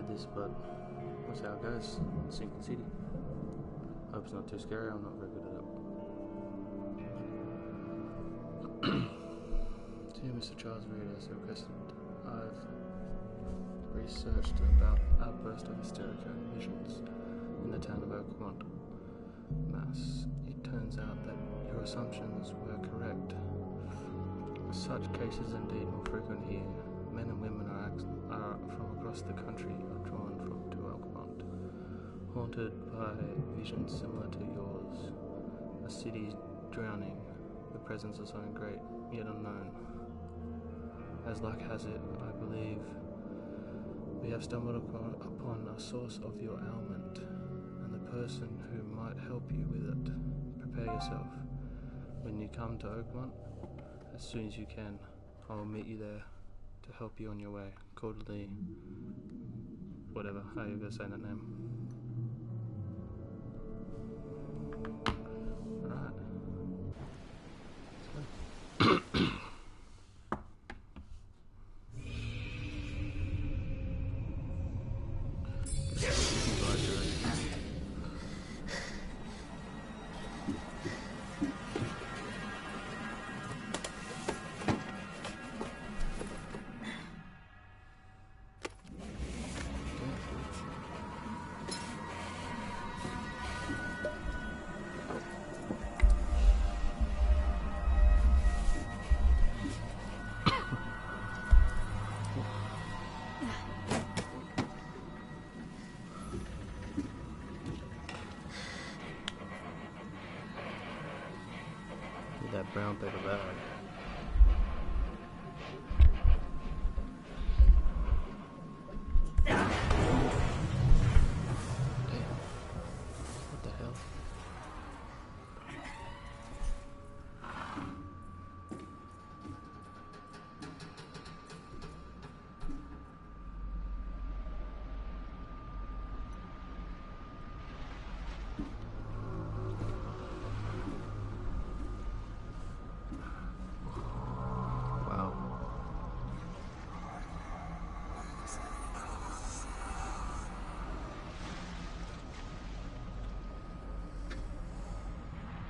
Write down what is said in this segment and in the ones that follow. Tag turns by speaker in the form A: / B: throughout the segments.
A: tried this, but that's how it goes. Sinking City. Hope it's not too scary. I'm not very good at it. Dear Mr. Charles Reed, as requested, I've researched about outburst of hysterical visions in the town of Oakmont, Mass. It turns out that your assumptions were correct. Such cases indeed more frequent here. Men and women are from across the country are drawn to Oakmont, haunted by visions similar to yours. A city drowning, the presence of something great yet unknown. As luck has it, I believe we have stumbled upon a source of your ailment, and the person who might help you with it. Prepare yourself. When you come to Oakmont, as soon as you can, I will meet you there to help you on your way. Cordially, whatever, how you gonna say that name? Alright. That brown paper bag. Damn. What the hell?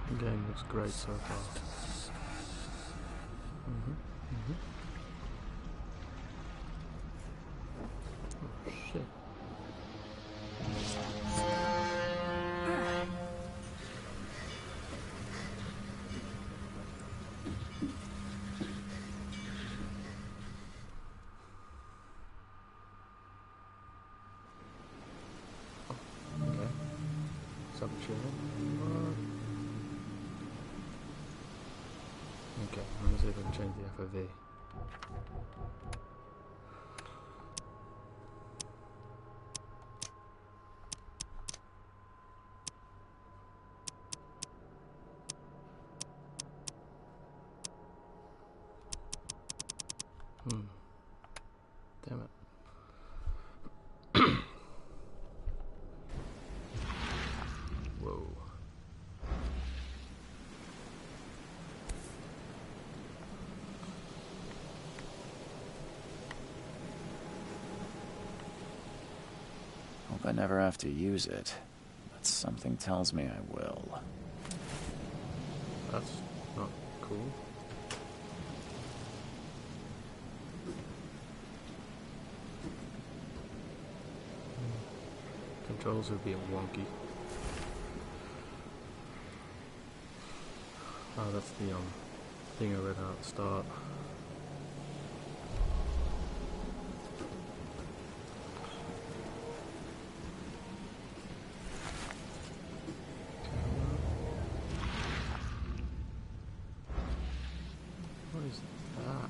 A: The game looks great so far. Oh shit. Okay. Subchannel. Okay, I'm gonna see if I can change the FOV. Damn it. Whoa.
B: Hope I never have to use it, but something tells me I will.
A: That's not cool. Controls are being wonky. Oh, that's the thing I read out at the start. What is that?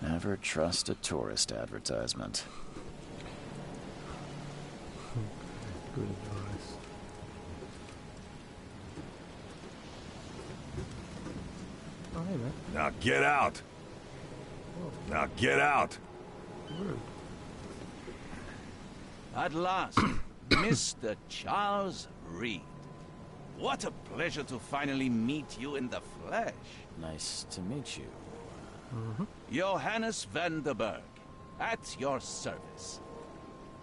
B: Never trust a tourist advertisement.
A: Good advice. Oh, hey, man.
C: Now get out!
A: Whoa,
C: Now get out!
A: rude.
D: At last, Mr. Charles Reed. What a pleasure to finally meet you in the flesh.
B: Nice to meet you.
D: Johannes van der Berg, at your service.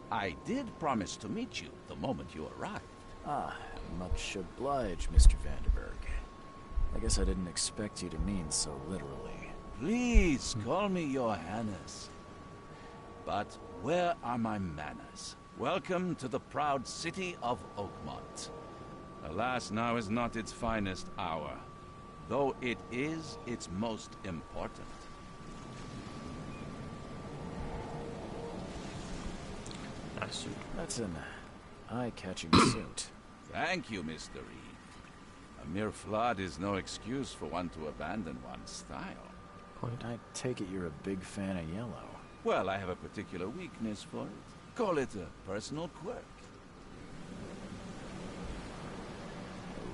D: I did promise to meet you the moment you arrived.
B: Ah, much obliged, Mr. Vanderberg. I guess I didn't expect you to mean so literally.
D: Please call me Johannes. But where are my manners? Welcome to the proud city of Oakmont. Alas, now is not its finest hour, though it is its most important.
A: Nice suit.
B: That's an eye-catching suit.
D: Thank you, Mr. Reed. A mere flood is no excuse for one to abandon one's style.
A: Point.
B: I take it you're a big fan of yellow.
D: Well, I have a particular weakness for it. Call it a personal quirk.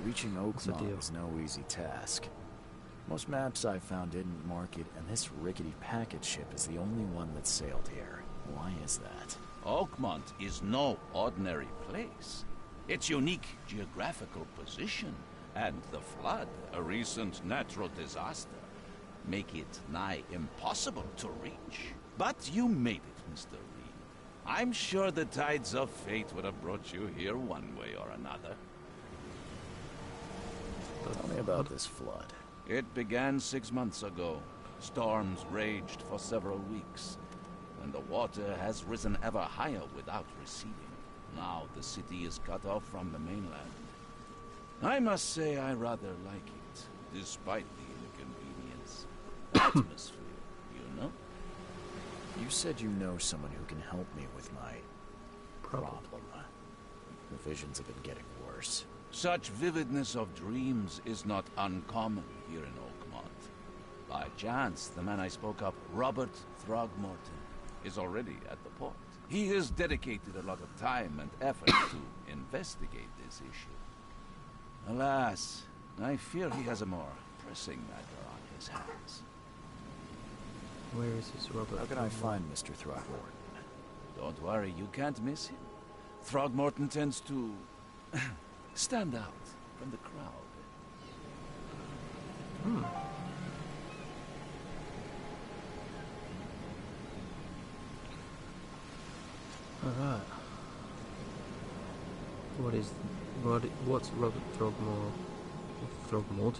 B: Reaching
A: the
B: Oakmont
A: deal?
B: is no easy task. Most maps I found didn't mark it, and this rickety packet ship is the only one that sailed here. Why is that?
D: Oakmont is no ordinary place. Its unique geographical position and the flood, a recent natural disaster, make it nigh impossible to reach. But you made it, Mr. Reed. I'm sure the tides of fate would have brought you here one way or another.
B: Tell me about this flood.
D: It began 6 months ago. Storms raged for several weeks, and the water has risen ever higher without receding. Now the city is cut off from the mainland. I must say I rather like it, despite the inconvenience. Atmosphere, you know?
B: You said you know someone who can help me with my problem. The visions have been getting worse.
D: Such vividness of dreams is not uncommon here in Oakmont. By chance, the man I spoke of, Robert Throgmorton, is already at the port. He has dedicated a lot of time and effort to investigate this issue. Alas, I fear he has a more pressing matter on his hands.
A: Where is this Robert?
B: How can I find Mr. Throgmorton?
D: Don't worry, you can't miss him. Throgmorton tends to stand out from the crowd.
A: Alright. What's Robert Throgmorton?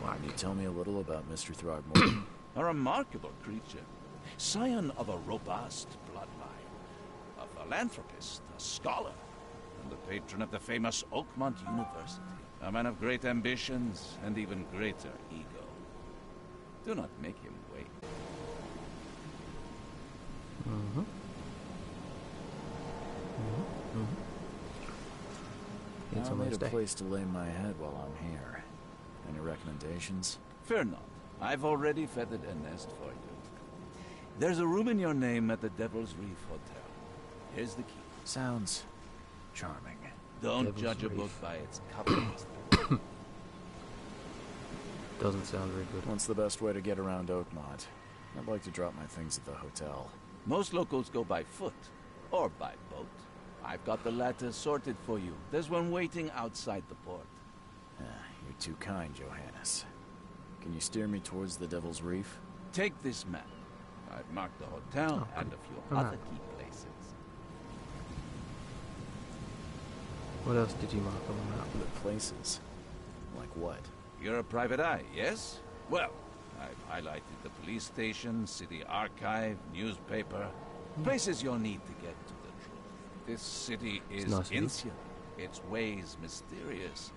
B: Can you tell me a little about Mr. Throgmorton?
D: A remarkable creature. Scion of a robust bloodline. A philanthropist, a scholar, and the patron of the famous Oakmont University. A man of great ambitions and even greater ego. Do not make him wait.
A: It's
B: I need
A: almost
B: a
A: day.
B: place to lay my head while I'm here. Any recommendations?
D: Fear not. I've already feathered a nest for you. There's a room in your name at the Devil's Reef Hotel. Here's the key.
B: Sounds charming.
D: Don't
A: Devil's
D: judge a
A: Reef.
D: book by its cover.
A: Doesn't sound very good.
B: What's the best way to get around Oakmont? I'd like to drop my things at the hotel.
D: Most locals go by foot or by boat. I've got the latter sorted for you. There's one waiting outside the port.
B: You're too kind, Johannes. Can you steer me towards the Devil's Reef?
D: Take this map. I've marked the hotel
A: Oh,
D: and a few
A: alright.
D: other key places.
A: What else did you mark on the map?
B: The places? Like what?
D: You're a private eye, yes? Well, I've highlighted the police station, city archive, newspaper. Places you'll need to get to the truth. This city is
A: nice of you.
D: insular, its ways mysterious.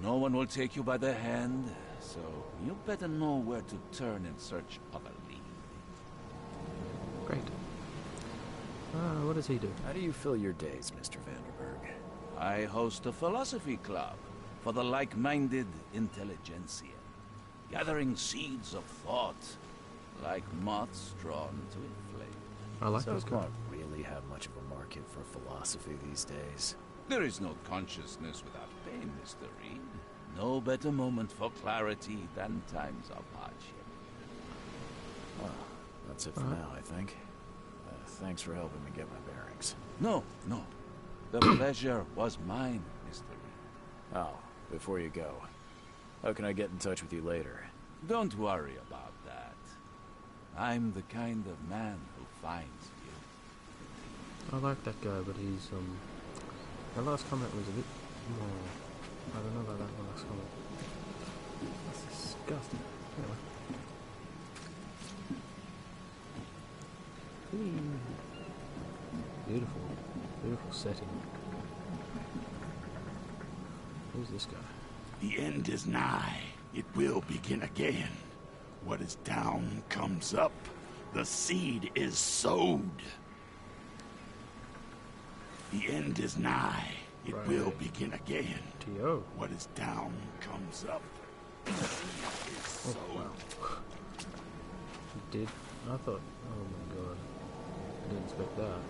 D: No one will take you by the hand, so you better know where to turn in search of a lead.
A: Great. What does he do?
B: How do you fill your days, Mr. Vanderberg?
D: I host a philosophy club for the like-minded intelligentsia, gathering seeds of thought like moths drawn to a flame.
A: I like
B: So
A: this guy.
B: Oakmont really have much of a market for philosophy these days.
D: There is no consciousness without pain, Mr. Reed. No better moment for clarity than times of hardship.
B: Well, that's it for now, I think. Thanks for helping me get my bearings.
D: No. The pleasure was mine, Mr. Reed.
B: Oh, before you go, how can I get in touch with you later?
D: Don't worry about that. I'm the kind of man who finds you.
A: I like that guy, but he's that last comment was a bit more. I don't know about that last comment. That's disgusting. Anyway. Beautiful, beautiful setting. Who's this guy?
C: The end is nigh. It will begin again. What is down comes up. The seed is sowed. The end is nigh. It will begin again.
A: T.O.
C: What is down comes up. The seed is sowed.
A: Wow. He did. I thought, oh my god. I didn't expect that.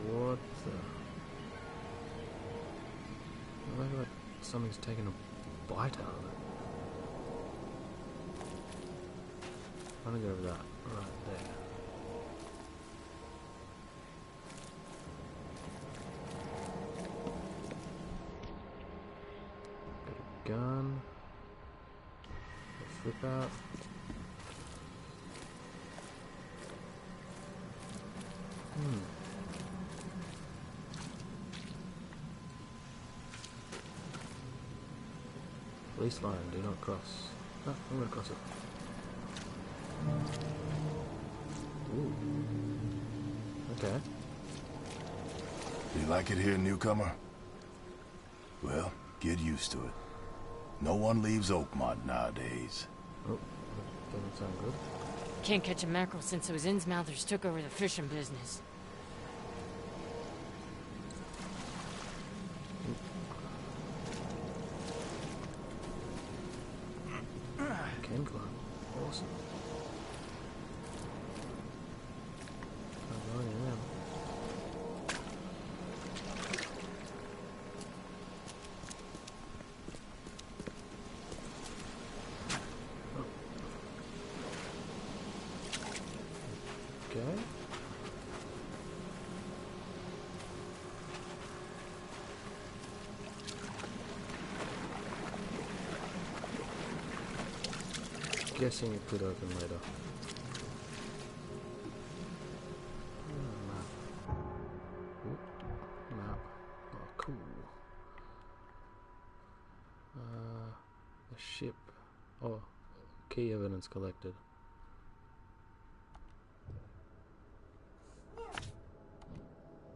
A: What the? I like something's taking a bite out of it. I'm gonna go over that right there. Got a gun. A flip out. Police line, do not cross. Oh, I'm gonna cross it. Ooh. Okay.
E: You like it here, newcomer? Well, get used to it. No one leaves Oakmont nowadays.
A: Oh, that doesn't sound good.
F: Can't catch a mackerel since those Innsmouthers took over the fishing business.
A: Can climb. Awesome. Oh, I am. Okay. Guessing it could open later. Map. Ooh, map. Oh, cool. A ship. Oh, key evidence collected.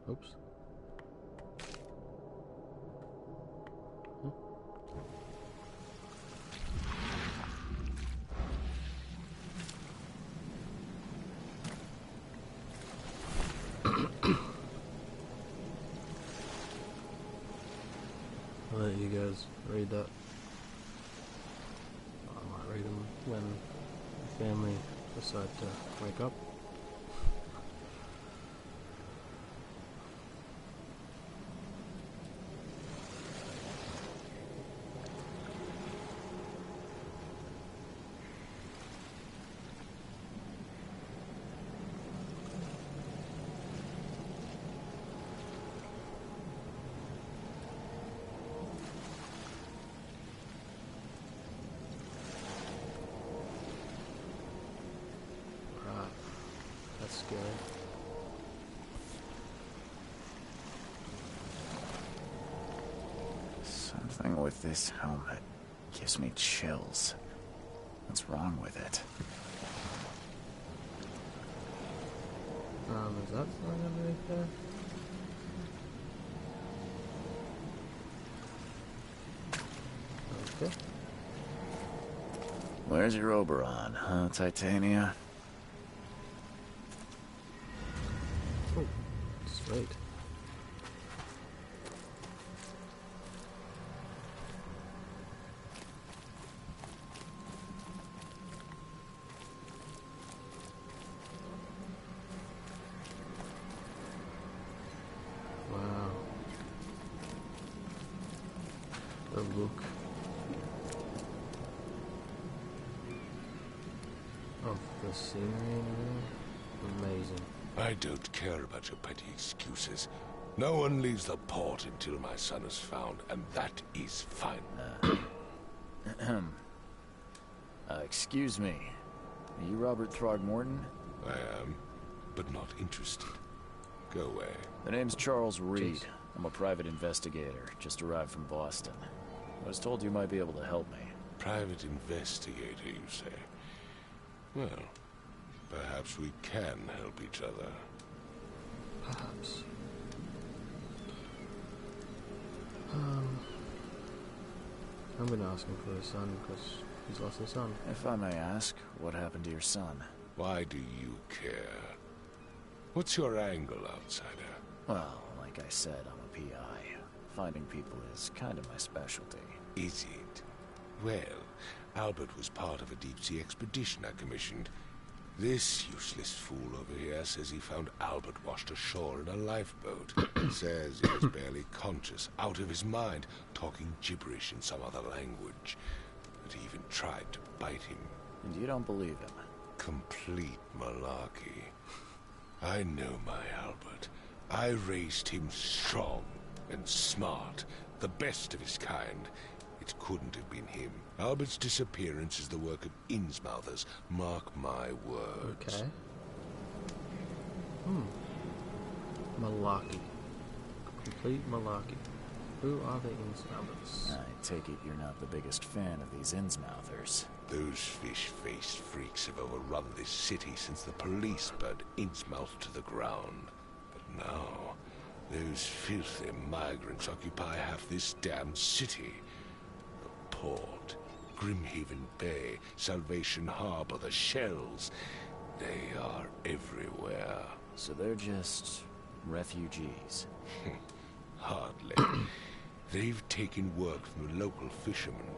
A: Oops. I'll let you guys read that. I might read them when the family decide to wake up. That's scary.
B: Something with this helmet gives me chills. What's wrong with it?
A: Is that something underneath there? Okay.
B: Where's your Oberon, huh, Titania?
A: Oh, sweet. Wow. The look. the scenery and everything. Amazing.
G: I don't care about your petty excuses. No one leaves the port until my son is found, and that is fine.
B: Excuse me. Are you Robert Throgmorton?
G: I am, but not interested. Go away.
B: The name's Charles Reed. I'm a private investigator, just arrived from Boston. I was told you might be able to help me.
G: Private investigator, you say? Well, perhaps we can help each other.
A: Perhaps. I'm gonna ask him for his son because he's lost his son.
B: If I may ask, what happened to your son?
G: Why do you care? What's your angle, outsider?
B: Well, like I said, I'm a PI. Finding people is kind of my specialty.
G: Is it? Well, Albert was part of a deep-sea expedition I commissioned. This useless fool over here says he found Albert washed ashore in a lifeboat. Says he was barely conscious, out of his mind, talking gibberish in some other language. That he even tried to bite him.
B: And you don't believe him?
G: Complete malarkey. I know my Albert. I raised him strong and smart, the best of his kind. It couldn't have been him. Albert's disappearance is the work of Innsmouthers. Mark my words.
A: Okay. Malarkey. Complete malarkey. Who are the Innsmouthers?
B: I take it you're not the biggest fan of these Innsmouthers.
G: Those fish-faced freaks have overrun this city since the police burned Innsmouth to the ground. But now, those filthy migrants occupy half this damn city. The port, Grimhaven Bay, Salvation Harbor, the Shells. They are everywhere.
B: So they're just refugees.
G: Hardly. They've taken word from the local fishermen.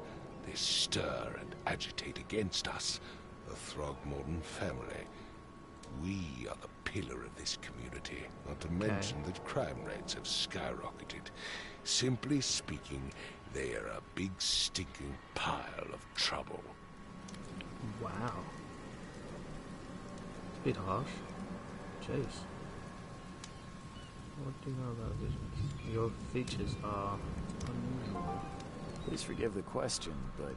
G: They stir and agitate against us, the Throgmorton family. We are the pillar of this community, not to mention that crime rates have skyrocketed. Simply speaking, they are a big stinking pile of trouble.
A: Wow. It's a bit harsh. Jeez. What do you know about visions? Your features are unusual.
B: Please forgive the question, but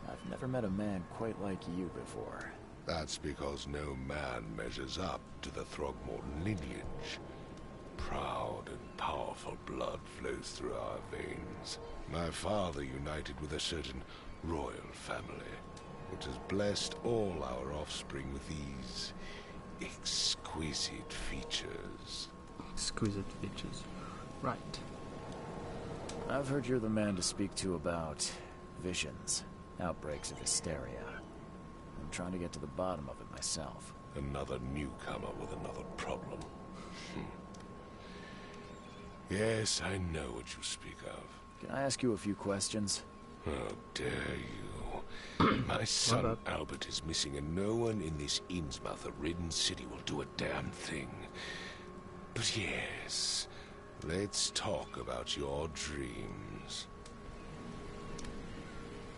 B: I've never met a man quite like you before.
G: That's because no man measures up to the Throgmorton lineage. Proud and powerful blood flows through our veins. My father united with a certain royal family, which has blessed all our offspring with these exquisite features.
A: Exquisite features. Right.
B: I've heard you're the man to speak to about visions, outbreaks of hysteria. I'm trying to get to the bottom of it myself.
G: Another newcomer with another problem. Yes, I know what you speak of.
B: Can I ask you a few questions?
G: How dare you? My son Albert is missing, and no one in this Innsmouth-ridden city will do a damn thing. But yes, let's talk about your dreams.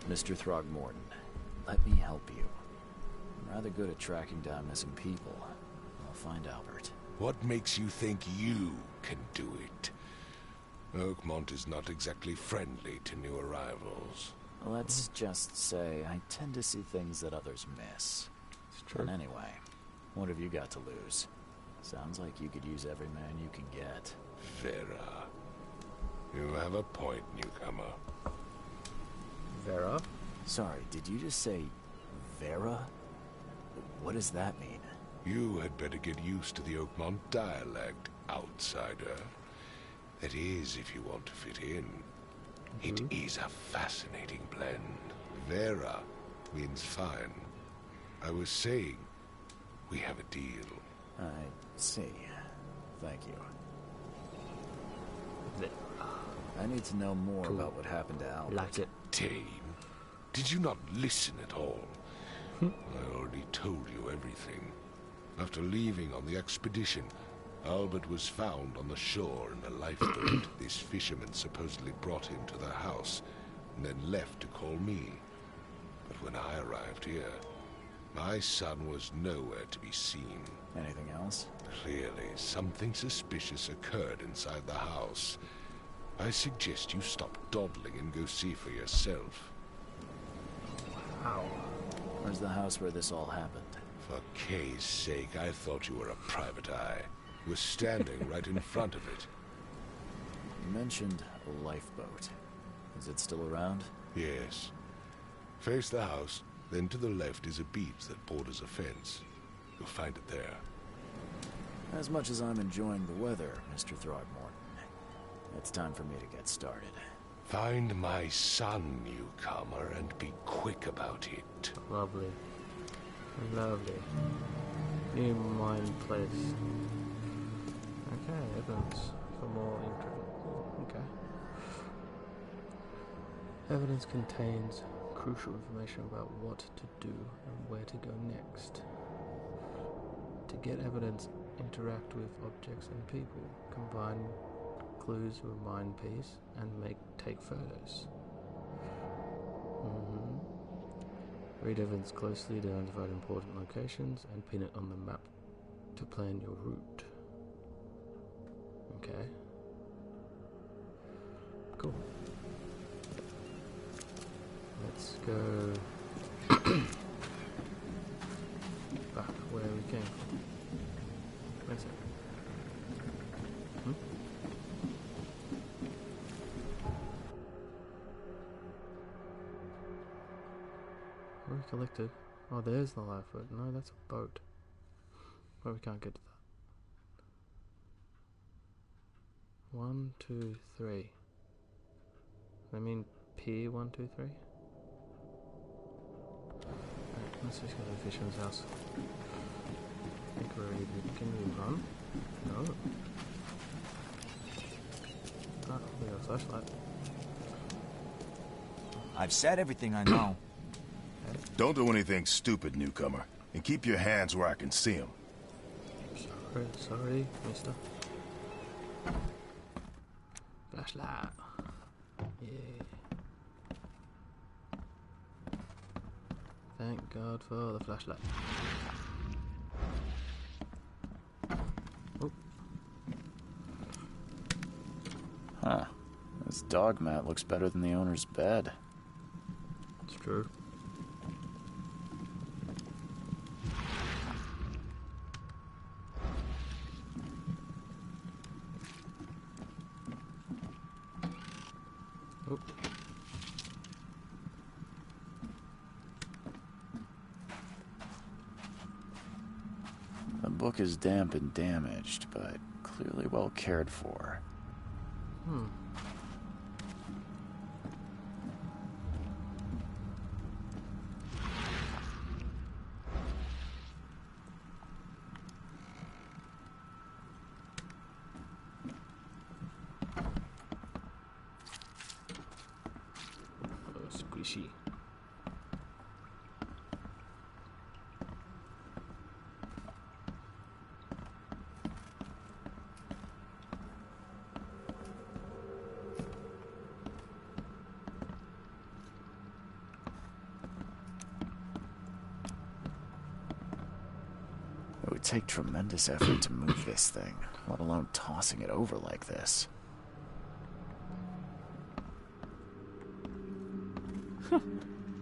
B: Mr. Throgmorton, let me help you. I'm rather good at tracking down missing people. I'll find Albert.
G: What makes you think you can do it? Oakmont is not exactly friendly to new arrivals.
B: Let's just say I tend to see things that others miss.
A: It's true.
B: And anyway, what have you got to lose? Sounds like you could use every man you can get.
G: Vera. You have a point, newcomer.
A: Vera?
B: Sorry, did you just say Vera? What does that mean?
G: You had better get used to the Oakmont dialect, outsider. That is, if you want to fit in. It is a fascinating blend. Vera means fine. I was saying, we have a deal.
B: I see. Thank you. I need to know more about what happened to Albert.
A: Like it.
G: Dane, did you not listen at all? I already told you everything. After leaving on the expedition, Albert was found on the shore in a lifeboat. This fisherman supposedly brought him to their house, and then left to call me. But when I arrived here, My son was nowhere to be seen.
B: Anything else?
G: Clearly, something suspicious occurred inside the house. I suggest you stop dawdling and go see for yourself.
A: Ow.
B: Where's the house where this all happened?
G: For Kay's sake, I thought you were a private eye. We're standing right in front of it.
B: You mentioned a lifeboat. Is it still around?
G: Yes. Face the house, then to the left is a beach that borders a fence. You'll find it there.
B: As much as I'm enjoying the weather, Mr. Throgmorton, it's time for me to get started.
G: Find my son, newcomer, and be quick about it.
A: Lovely. Lovely. New mind place. Okay, evidence for more intricate. Okay. Evidence contains crucial information about what to do and where to go next. To get evidence, interact with objects and people, combine clues with a mind piece, and take photos. Read evidence closely to identify important locations and pin it on the map to plan your route. Okay. Cool. Let's go back where we came from. Wait a second. What we collected? Oh, there's the lifeboat. No, that's a boat. Well, we can't get to that. 1, 2, 3. I mean Pier 1, 2, 3? Right, let's just go to the fisherman's house. I think we're already good. Can we run? No. Ah, we got a flashlight.
H: I've said everything I know.
E: Don't do anything stupid, newcomer. And keep your hands where I can see them.
A: Sorry, mister. Flashlight. Yeah. Thank God for the flashlight. Oh.
B: Huh. This dog mat looks better than the owner's bed.
A: It's true. Oh.
B: The book is damp and damaged, but clearly well cared for.
A: Squishy.
B: It would take tremendous effort to move this thing, let alone tossing it over like this.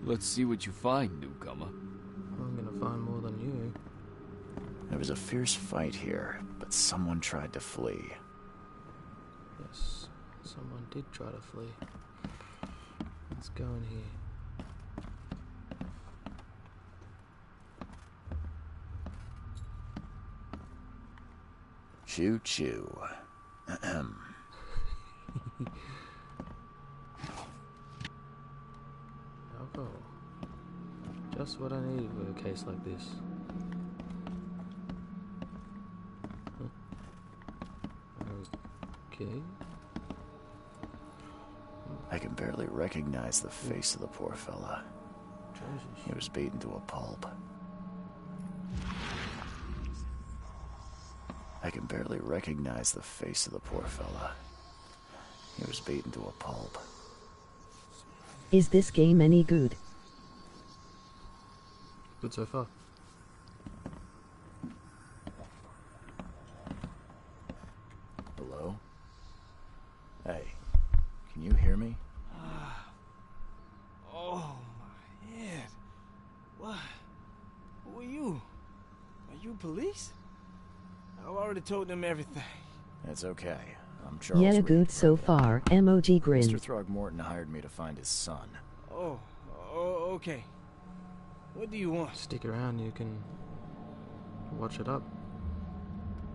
H: Let's see what you find, newcomer.
A: I'm gonna find more than you.
B: There was a fierce fight here, but someone tried to flee.
A: Yes, someone did try to flee. Let's go in here.
B: Choo choo. Ahem.
A: Alcohol. Just what I needed with a case like this. Okay.
B: I can barely recognize the face of the poor fella.
A: Jesus.
B: He was beaten to a pulp. I can barely recognize the face of the poor fella. He was beaten to a pulp.
I: Is this game any good?
A: Good so far.
B: Hello? Hey, can you hear me?
I: Oh, my head. What? Who are you? Are you police? I've already told them everything.
B: It's okay. I'm Charles
J: Yeah,
B: Reed.
J: good so far. Emoji grin.
B: Mr. Throgmorton hired me to find his son.
I: Oh, okay. What do you want?
A: Stick around, you can watch it up.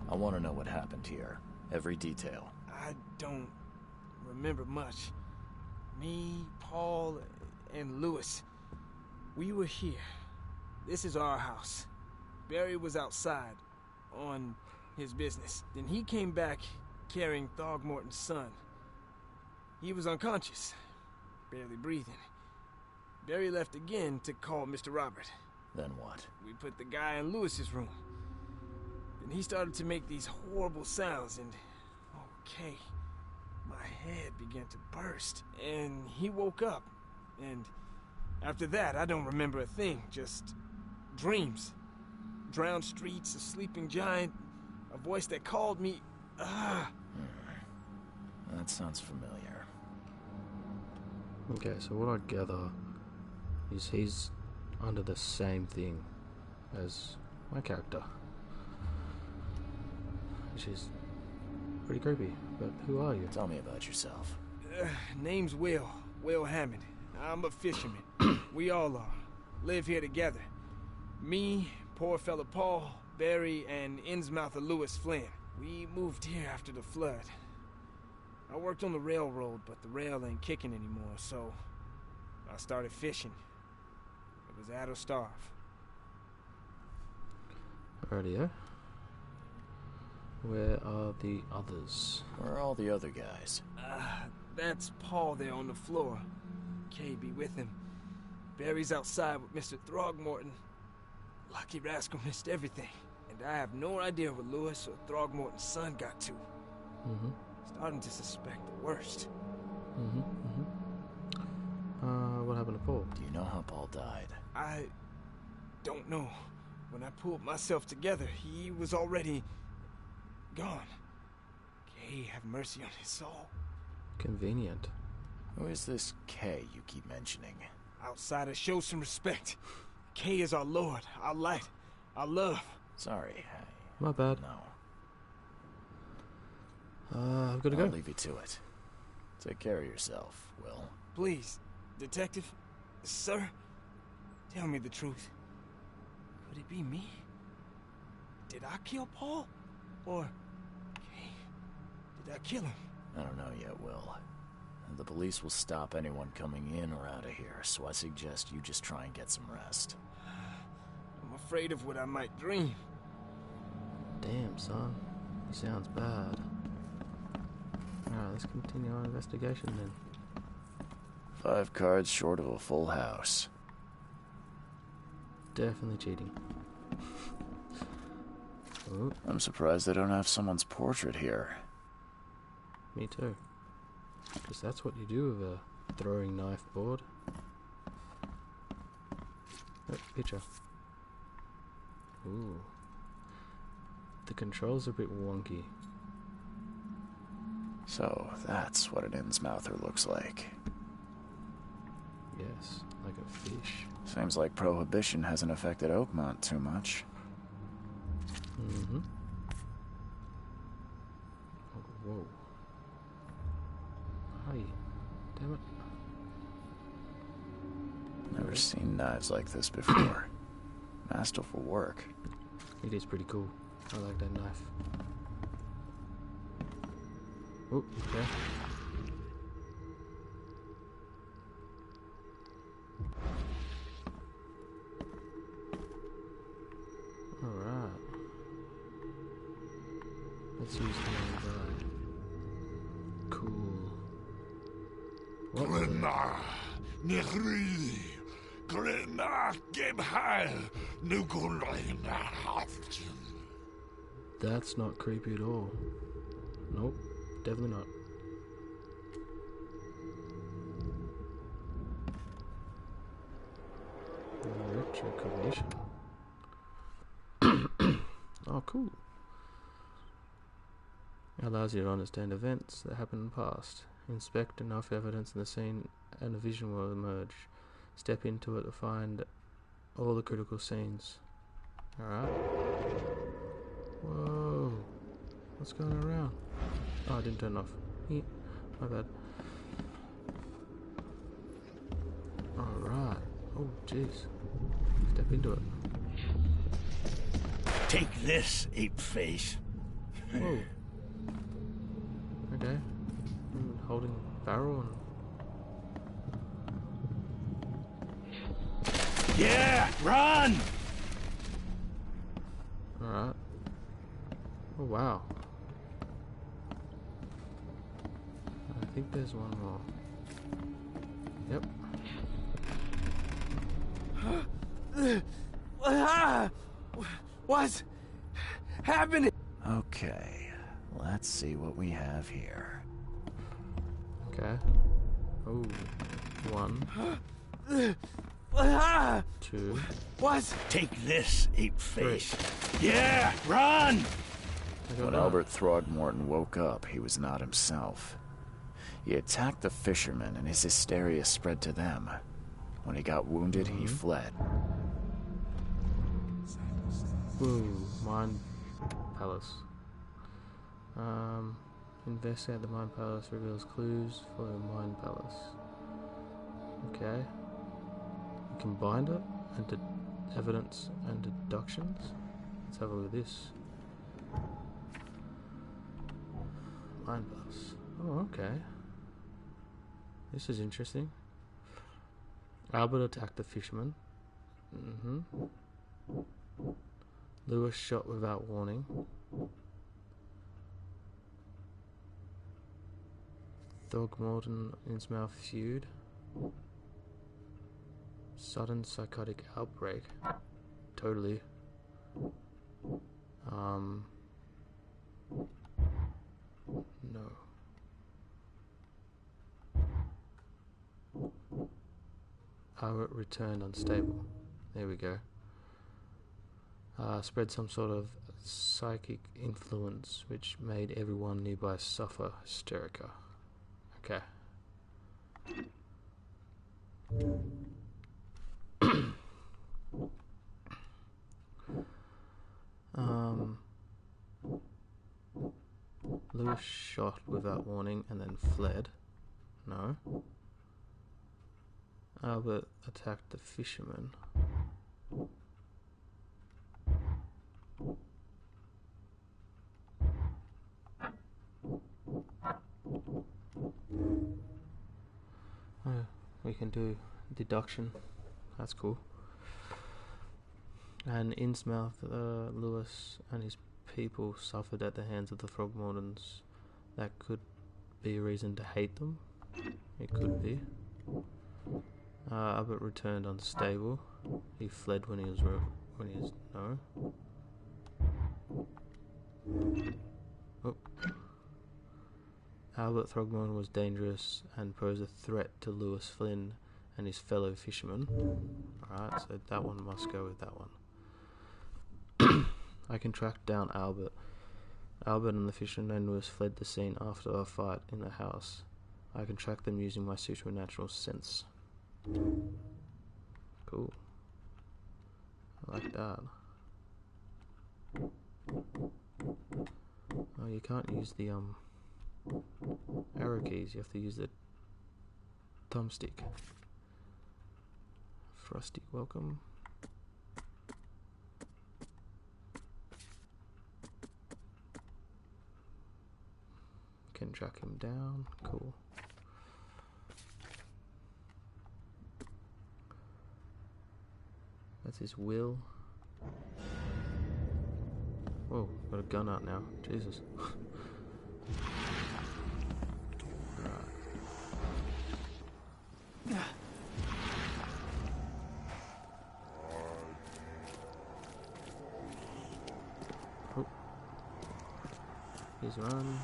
B: I want to know what happened here. Every detail.
I: I don't remember much. Me, Paul, and Lewis. We were here. This is our house. Barry was outside on his business. Then he came back carrying Throgmorton's son. He was unconscious, barely breathing. Barry left again to call Mr. Robert.
B: Then what?
I: We put the guy in Lewis's room. Then he started to make these horrible sounds and... Okay. My head began to burst. And he woke up. And after that, I don't remember a thing. Just dreams. Drowned streets, a sleeping giant, a voice that called me...
B: That sounds familiar.
A: Okay, so what I gather is he's under the same thing as my character. Which is pretty creepy, but who are you?
B: Tell me about yourself.
I: Name's Will. Will Hammond. I'm a fisherman. We all are. Live here together. Me, poor fella Paul, Barry, and Innsmouther Lewis Flynn. We moved here after the flood. I worked on the railroad, but the rail ain't kicking anymore, so I started fishing. It was add or starve.
A: Alrighty, where are the others?
B: Where are all the other guys?
I: That's Paul there on the floor. Kay be with him. Barry's outside with Mr. Throgmorton. Lucky rascal missed everything. And I have no idea where Lewis or Throgmorton's son got to. Starting to suspect the worst.
A: What happened to Paul?
B: Do you know how Paul died?
I: I don't know. When I pulled myself together, he was already gone. Kay have mercy on his soul.
A: Convenient.
B: Who is this Kay you keep mentioning?
I: Outsiders, show some respect. Kay is our lord, our light, our love.
B: Sorry,
A: My bad.
B: no.
A: I've got to go.
B: I'll leave you to it. Take care of yourself, Will.
I: Please, detective, sir, tell me the truth. Could it be me? Did I kill Paul? Or, Kay, did I kill him?
B: I don't know yet, Will. The police will stop anyone coming in or out of here, so I suggest you just try and get some rest.
I: I'm afraid of what I might dream.
A: Damn, son. He sounds bad. Alright, let's continue our investigation then.
B: 5 cards short of a full house.
A: Definitely cheating. Oh,
B: I'm surprised they don't have someone's portrait here.
A: me too. Because that's what you do with a throwing knife board. Oh, picture. Ooh. The controls are a bit wonky.
B: So, that's what an Innsmouther looks like.
A: Yes, like a fish.
B: Seems like Prohibition hasn't affected Oakmont too much.
A: Oh, whoa. Hi. Damn it.
B: Never seen knives like this before. Masterful work.
A: It is pretty cool. I like that knife. Oh, okay. Alright. Let's use the guy. Cool. What the-
C: Glenna, Nehri, Glenna, Gebheil, Nukulena, Haftin.
A: That's not creepy at all. Nope, definitely not. Rich recognition. cool. It allows you to understand events that happened in the past. Inspect enough evidence in the scene and a vision will emerge. Step into it to find all the critical scenes. Alright. Whoa. What's going around? Oh, I didn't turn it off. My bad. Alright. Oh, jeez. Step into it.
C: Take this, ape face.
A: Whoa. Okay. Holding barrel and...
C: Yeah, run!
A: Alright. Oh, wow. I think there's one more. Yep.
I: What's happening?
B: Okay, let's see what we have here.
A: Okay. Oh. 1. 2.
I: What?
C: Take this, ape face. Yeah, run!
B: When Albert Throgmorton woke up, he was not himself. He attacked the fishermen, and his hysteria spread to them. When he got wounded, he fled.
A: Whoa, Mind Palace. Investigate the Mind Palace, reveals clues for the Mind Palace. Okay. You can bind it into evidence and deductions. Let's have a look at this. Mind Palace. Oh, okay. This is interesting. Albert attacked the fisherman. Lewis shot without warning. Throgmorton Innsmouth feud. Sudden psychotic outbreak. Totally. No. Albert returned unstable. There we go. Spread some sort of psychic influence which made everyone nearby suffer hysterica. Okay. Lewis shot without warning and then fled. No. Albert attacked the fisherman. Oh, we can do deduction. That's cool. And Innsmouth, Lewis and his people suffered at the hands of the Throgmortons. That could be a reason to hate them. It could be. Albert returned unstable. He fled when he was no. Oh. Albert Throgmorton was dangerous and posed a threat to Lewis Flynn and his fellow fishermen. Alright, so that one must go with that one. I can track down Albert. Albert and the fisherman and Lewis fled the scene after a fight in the house. I can track them using my supernatural sense. Cool. I like that. Oh, you can't use the arrow keys, you have to use the thumbstick. Frosty, welcome. Can track him down, cool. That's his will. Whoa, got a gun out now. Jesus. Oh. He's run.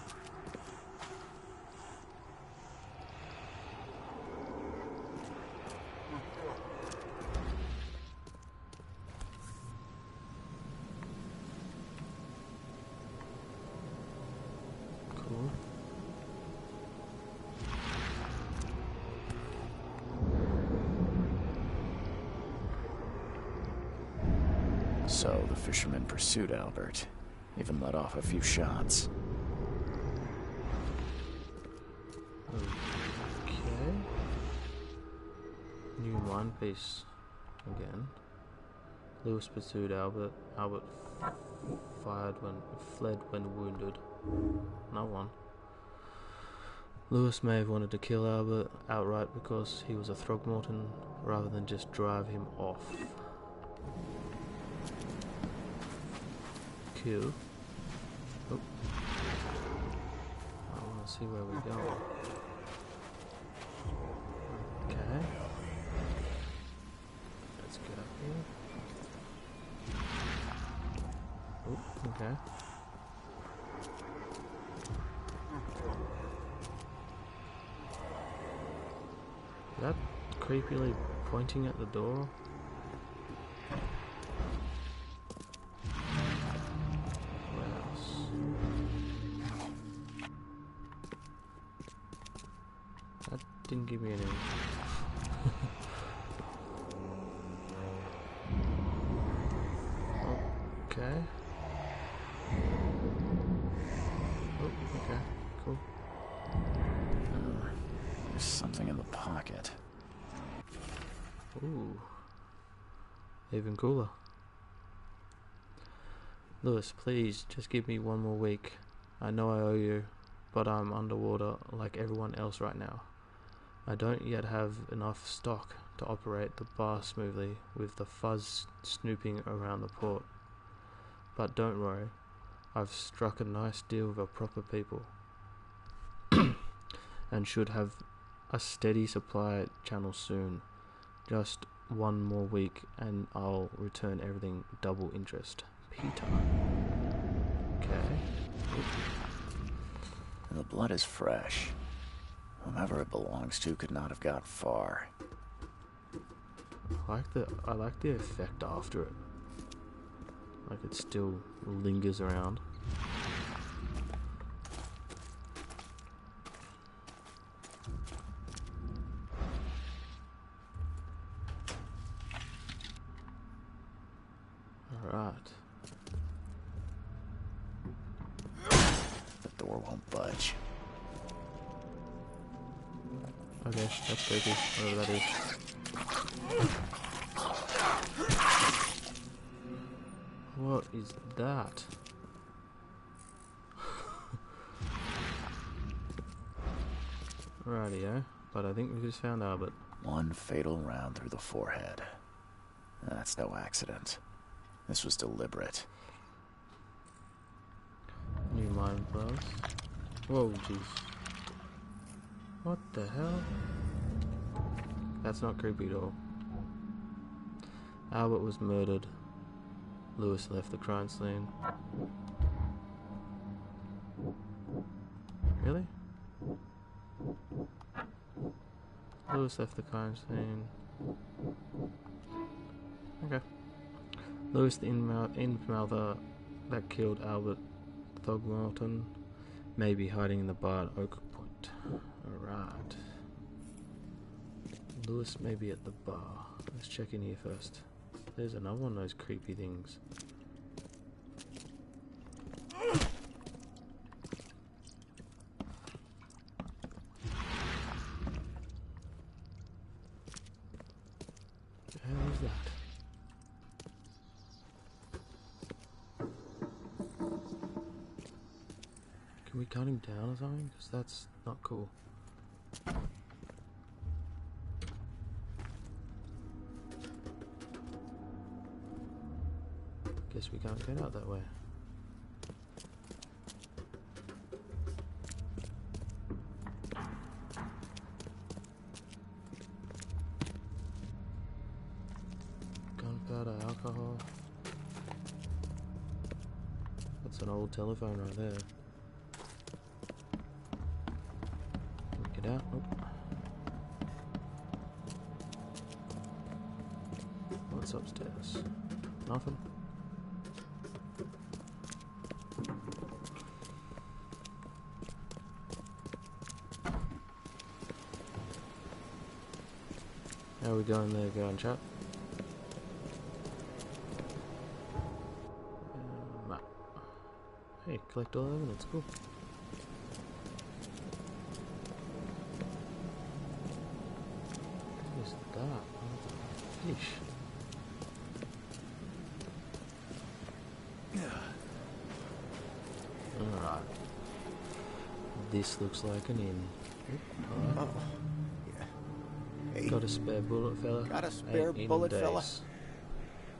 B: So the fisherman pursued Albert, even let off a few shots.
A: Okay. New mind piece again. Lewis pursued Albert. Albert fled when wounded. No one. Lewis may have wanted to kill Albert outright because he was a Throgmorton rather than just drive him off. Q. Oh. I want to see where we're going. Okay. Let's get up here. Oh, okay. Is that creepily pointing at the door? Where else? That didn't give me any. Okay. Oh, okay, cool.
B: There's something in the pocket.
A: Ooh. Even cooler. Lewis, please, just give me one more week. I know I owe you, but I'm underwater like everyone else right now. I don't yet have enough stock to operate the bar smoothly with the fuzz snooping around the port. But don't worry, I've struck a nice deal with a proper people. And should have a steady supply channel soon. Just one more week and I'll return everything double interest. Peter. Okay.
B: The blood is fresh. Whomever it belongs to could not have got far.
A: I like the effect after it. Like it still lingers around. Alright.
B: The door won't budge.
A: Okay, that's creepy, whatever that is. What is that? Rightio, but I think we just found Albert.
B: One fatal round through the forehead. That's no accident. This was deliberate.
A: New mind plus. Whoa, jeez. What the hell? That's not creepy at all. Albert was murdered. Lewis left the crime scene. Really? Lewis left the crime scene. Okay. Lewis, the inmouther that killed Albert Throgmorton, may be hiding in the bar at Oak Point. Alright. Lewis may be at the bar. Let's check in here first. There's another one of those creepy things. The hell is that? Can we cut him down or something? Because that's not cool. Guess we can't get out that way. Gunpowder, alcohol. That's an old telephone right there. Can we get out? Nope. What's upstairs? Nothing. How are we going there, going chat? collect all of them. That's cool. What is that? Fish. Alright. This looks like an inn. Alright.
K: Oh. Yeah. Hey,
A: Got a spare bullet, fella?
K: got a spare
A: Ain't eaten
K: bullet,
A: days.
K: fella?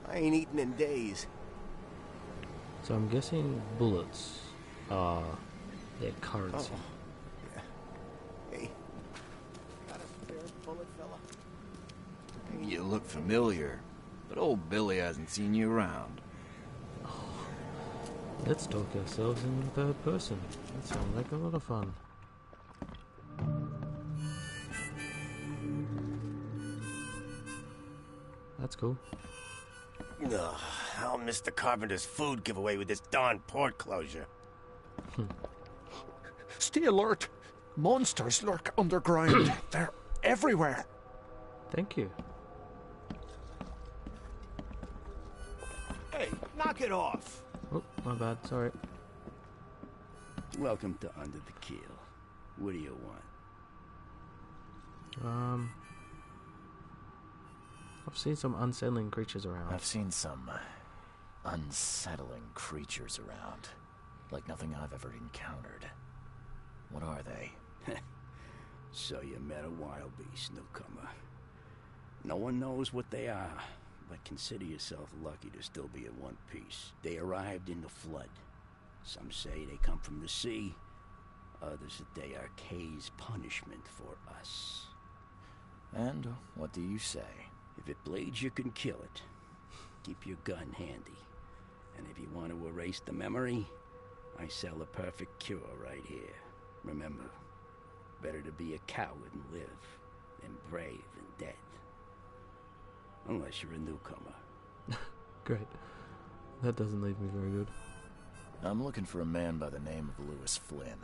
K: I ain't eaten in days.
A: So I'm guessing bullets are their currency.
K: Oh. Yeah. Hey, got a spare bullet, fella?
L: You look familiar, but old Billy hasn't seen you around.
A: Let's talk ourselves in third person. That sounds like a lot of fun. That's cool.
K: Ugh, I'll miss the Carpenter's food giveaway with this darn port closure.
M: Stay alert. Monsters lurk underground. They're everywhere.
A: Thank you.
K: Hey, knock it off.
A: Oh, my bad. Sorry.
N: Welcome to Under the Keel. What do you want?
A: I've seen some unsettling creatures around.
B: I've seen some unsettling creatures around. Like nothing I've ever encountered. What are they?
N: So you met a wild beast, newcomer. No one knows what they are, but consider yourself lucky to still be in one piece. They arrived in the flood. Some say they come from the sea. Others that they are Kay's punishment for us.
B: And what do you say?
N: If it bleeds, you can kill it. Keep your gun handy. And if you want to erase the memory, I sell the perfect cure right here. Remember, better to be a coward and live than brave and dead. Unless you're a newcomer.
A: Great. That doesn't leave me very good.
B: I'm looking for a man by the name of Lewis Flynn.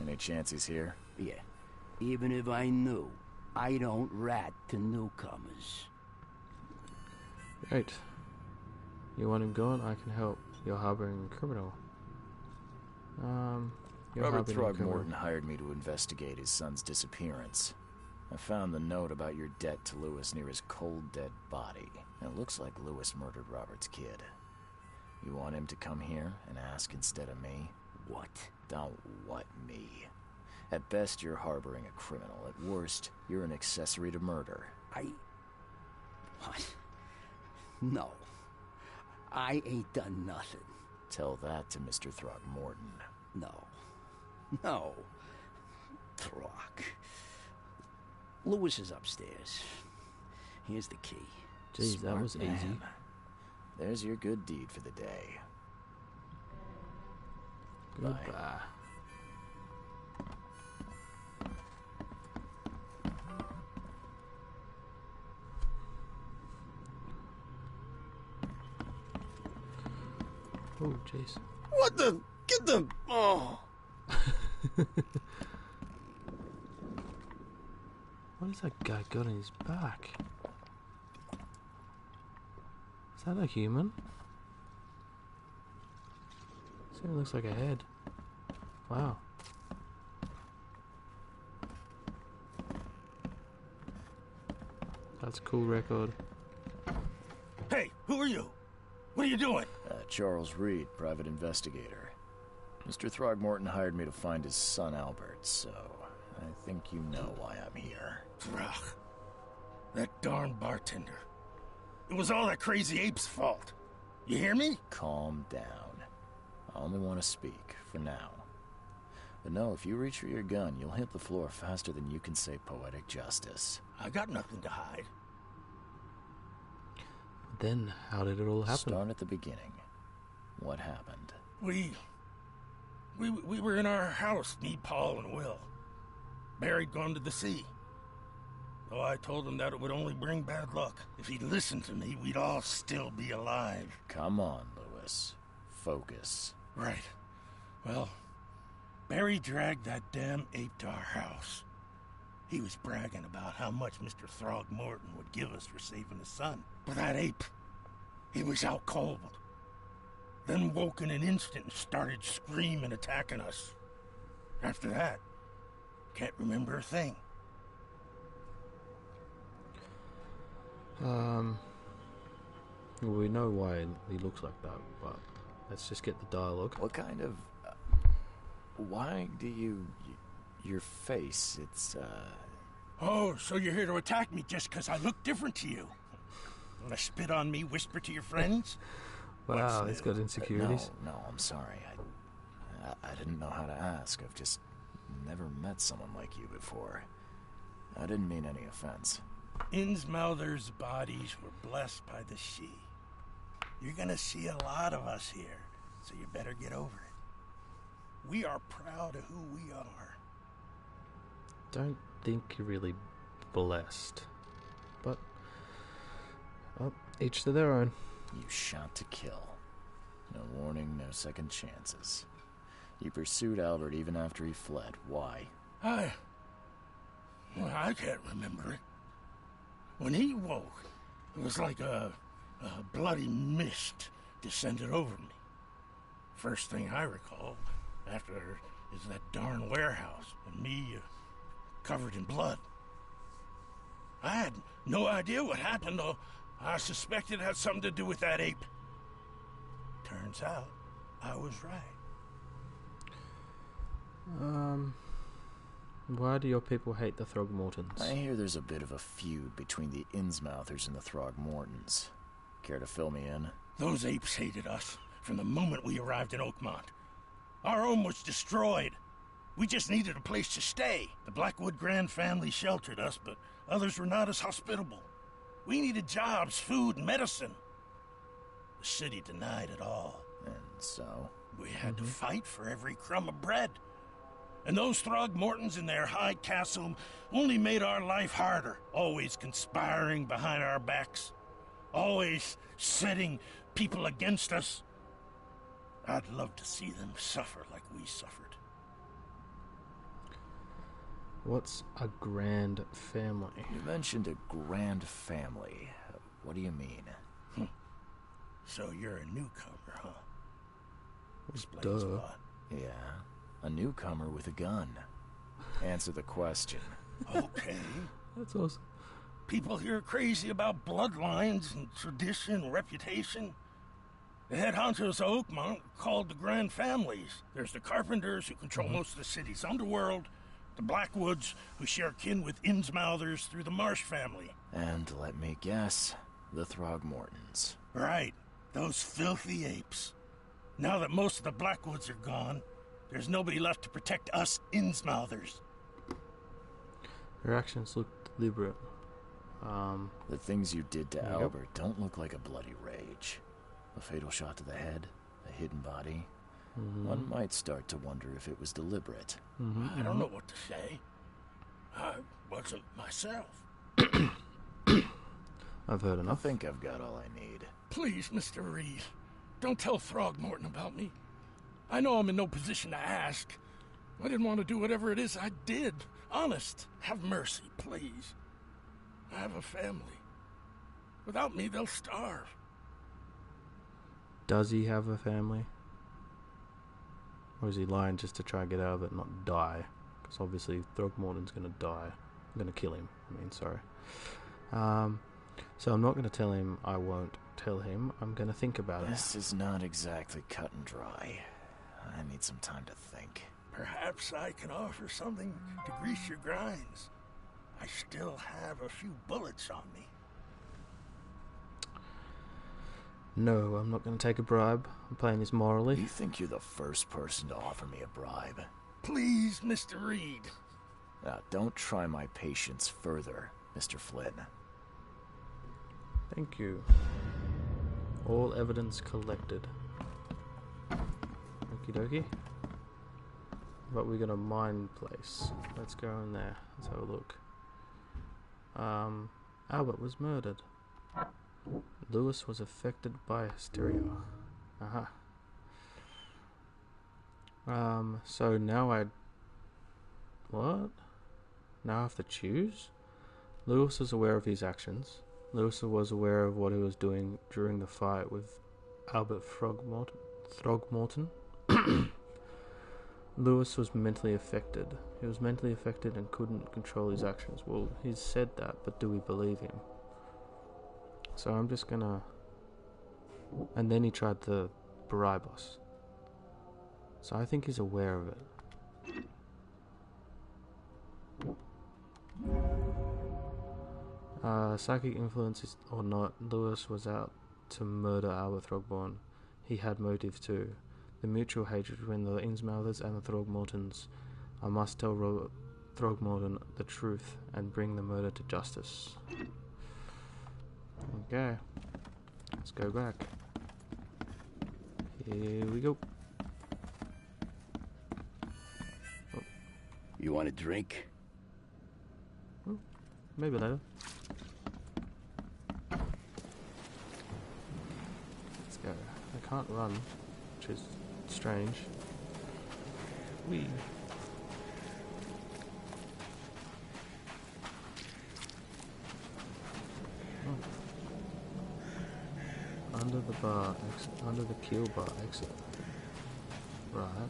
B: Any chance he's here?
N: Yeah. Even if I knew, I don't rat to newcomers.
A: Great. You want him gone? I can help. You're harboring a criminal. You're
B: Robert
A: harboring a criminal.
B: Throgmorton hired me to investigate his son's disappearance. I found the note about your debt to Lewis near his cold, dead body. And it looks like Lewis murdered Robert's kid. You want him to come here and ask instead of me?
N: What?
B: Don't what me. At best, you're harboring a criminal. At worst, you're an accessory to murder.
N: What? No. I ain't done nothing.
B: Tell that to Mr. Throgmorton.
N: No. Throg. Lewis is upstairs. Here's the key.
A: Jeez, that was
B: man.
A: easy.
B: There's your good deed for the day.
A: Goodbye.
B: Bye.
A: Oh, jeez.
K: What the? Get them! Oh!
A: What has that guy got in his back? Is that a human? It looks like a head. Wow. That's a cool record.
K: Hey, who are you? What are you doing?
B: Charles Reed, private investigator. Mr. Throgmorton hired me to find his son Albert, so I think you know why I'm here.
K: Throg. That darn bartender. It was all that crazy ape's fault. You hear me?
B: Calm down. I only want to speak, for now. But no, if you reach for your gun, you'll hit the floor faster than you can say poetic justice.
K: I got nothing to hide.
A: Then, how did it all happen?
B: Start at the beginning. What happened?
K: We were in our house, me, Paul, and Will. Barry'd gone to the sea. Though I told him that it would only bring bad luck. If he'd listened to me, we'd all still be alive.
B: Come on, Lewis. Focus.
K: Right. Well, Barry dragged that damn ape to our house. He was bragging about how much Mr. Throgmorton would give us for saving his son. But that ape, he was out cold. then woke in an instant and started screaming, attacking us. After that, can't remember a thing.
A: We know why he looks like that, but let's just get the dialogue.
B: What kind of... why do you... your face, it's,
K: Oh, so you're here to attack me just because I look different to you? Want to spit on me, whisper to your friends?
A: Wow, he's got insecurities.
B: No, I'm sorry. I didn't know how to ask. I've just never met someone like you before. I didn't mean any offense.
K: Innsmouther's bodies were blessed by the She. You're gonna see a lot of us here, so you better get over it. We are proud of who we are.
A: Don't think you're really blessed. But, well, each to their own.
B: You shot to kill. No warning, no second chances. You pursued Albert even after he fled. Why?
K: I can't remember it. When he woke, it was like a bloody mist descended over me. First thing I recall after is that darn warehouse and me covered in blood. I had no idea what happened, though. I suspected it had something to do with that ape. Turns out, I was right.
A: Why do your people hate the Throgmortons?
B: I hear there's a bit of a feud between the Innsmouthers and the Throgmortons. Care to fill me in?
K: Those apes hated us from the moment we arrived in Oakmont. Our home was destroyed. We just needed a place to stay. The Blackwood Grand family sheltered us, but others were not as hospitable. We needed jobs, food, and medicine. The city denied it all.
B: And so?
K: We had to fight for every crumb of bread. And those Throgmortons in their high castle only made our life harder, always conspiring behind our backs, always setting people against us. I'd love to see them suffer like we suffered.
A: What's a grand family?
B: You mentioned a grand family. What do you mean?
K: So you're a newcomer, huh?
A: Explains
K: a lot.
B: Yeah, a newcomer with a gun. Answer the question.
K: Okay.
A: That's awesome.
K: People here are crazy about bloodlines and tradition and reputation. The head honchos of Oakmont are called the Grand Families. There's the Carpenters, who control most of the city's underworld, the Blackwoods, who share kin with Innsmouthers through the Marsh family.
B: And let me guess, the Throgmortons.
K: Right, those filthy apes. Now that most of the Blackwoods are gone, there's nobody left to protect us Innsmouthers.
A: Your actions look deliberate.
B: The things you did to Albert don't look like a bloody rage. A fatal shot to the head, a hidden body. One might start to wonder if it was deliberate.
K: I don't know what to say. I wasn't myself.
A: I've heard enough.
B: I think I've got all I need.
K: Please, Mr. Reed, don't tell Throgmorton about me. I know I'm in no position to ask. I didn't want to do whatever it is I did. Honest, have mercy, please. I have a family. Without me, they'll starve.
A: Does he have a family? Or is he lying just to try and get out of it and not die? Because obviously Throgmorton's going to die. I'm going to kill him. Sorry. So I'm not going to tell him I won't tell him. I'm going to think about it.
B: This is not exactly cut and dry. I need some time to think.
K: Perhaps I can offer something to grease your grinds. I still have a few bullets on me.
A: No, I'm not going to take a bribe. I'm playing this morally.
B: You think you're the first person to offer me a bribe?
K: Please, Mr. Reed.
B: Now, don't try my patience further, Mr. Flynn.
A: Thank you. All evidence collected. Okie dokie. But we got a mine place. Let's go in there. Let's have a look. Albert was murdered. Lewis was affected by hysteria. So now what? Now I have to choose? Lewis was aware of his actions. Lewis was aware of what he was doing during the fight with Albert Throgmorton. Lewis was mentally affected. He was mentally affected and couldn't control his actions. Well, he's said that, but do we believe him? So I'm just gonna... And then he tried to bribe us. So I think he's aware of it. Psychic influence or not, Lewis was out to murder Albert Throgmorton. He had motive too. The mutual hatred between the Innsmouthers and the Throgmortons. I must tell Robert Throgmorton the truth and bring the murder to justice. Okay. Let's go back. Here we go.
N: Oh. You want a drink?
A: Oh, maybe later. Let's go. I can't run, which is strange. Whee. Under the bar, under the keel bar exit. Right.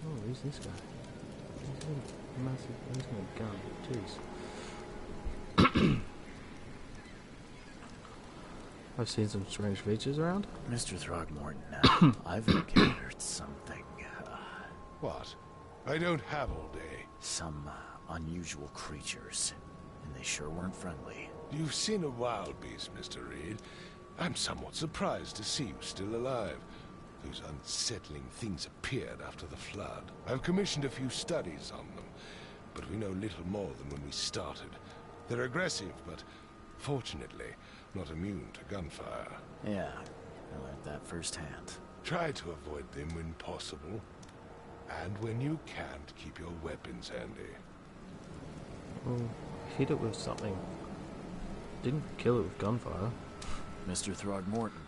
A: Oh, who's this guy? He's got a massive, he's got a gun. Jeez. I've seen some strange features around.
B: Mr. Throgmorton, I've encountered something.
G: What? I don't have all day.
B: Some unusual creatures, and they sure weren't friendly.
G: You've seen a wild beast, Mr. Reed. I'm somewhat surprised to see you still alive. Those unsettling things appeared after the flood. I've commissioned a few studies on them, but we know little more than when we started. They're aggressive, but fortunately, not immune to gunfire.
B: Yeah, I learned that firsthand.
G: Try to avoid them when possible. And when you can't, keep your weapons handy.
A: Well, hit it with something. Didn't kill it with gunfire.
B: Mr. Throgmorton,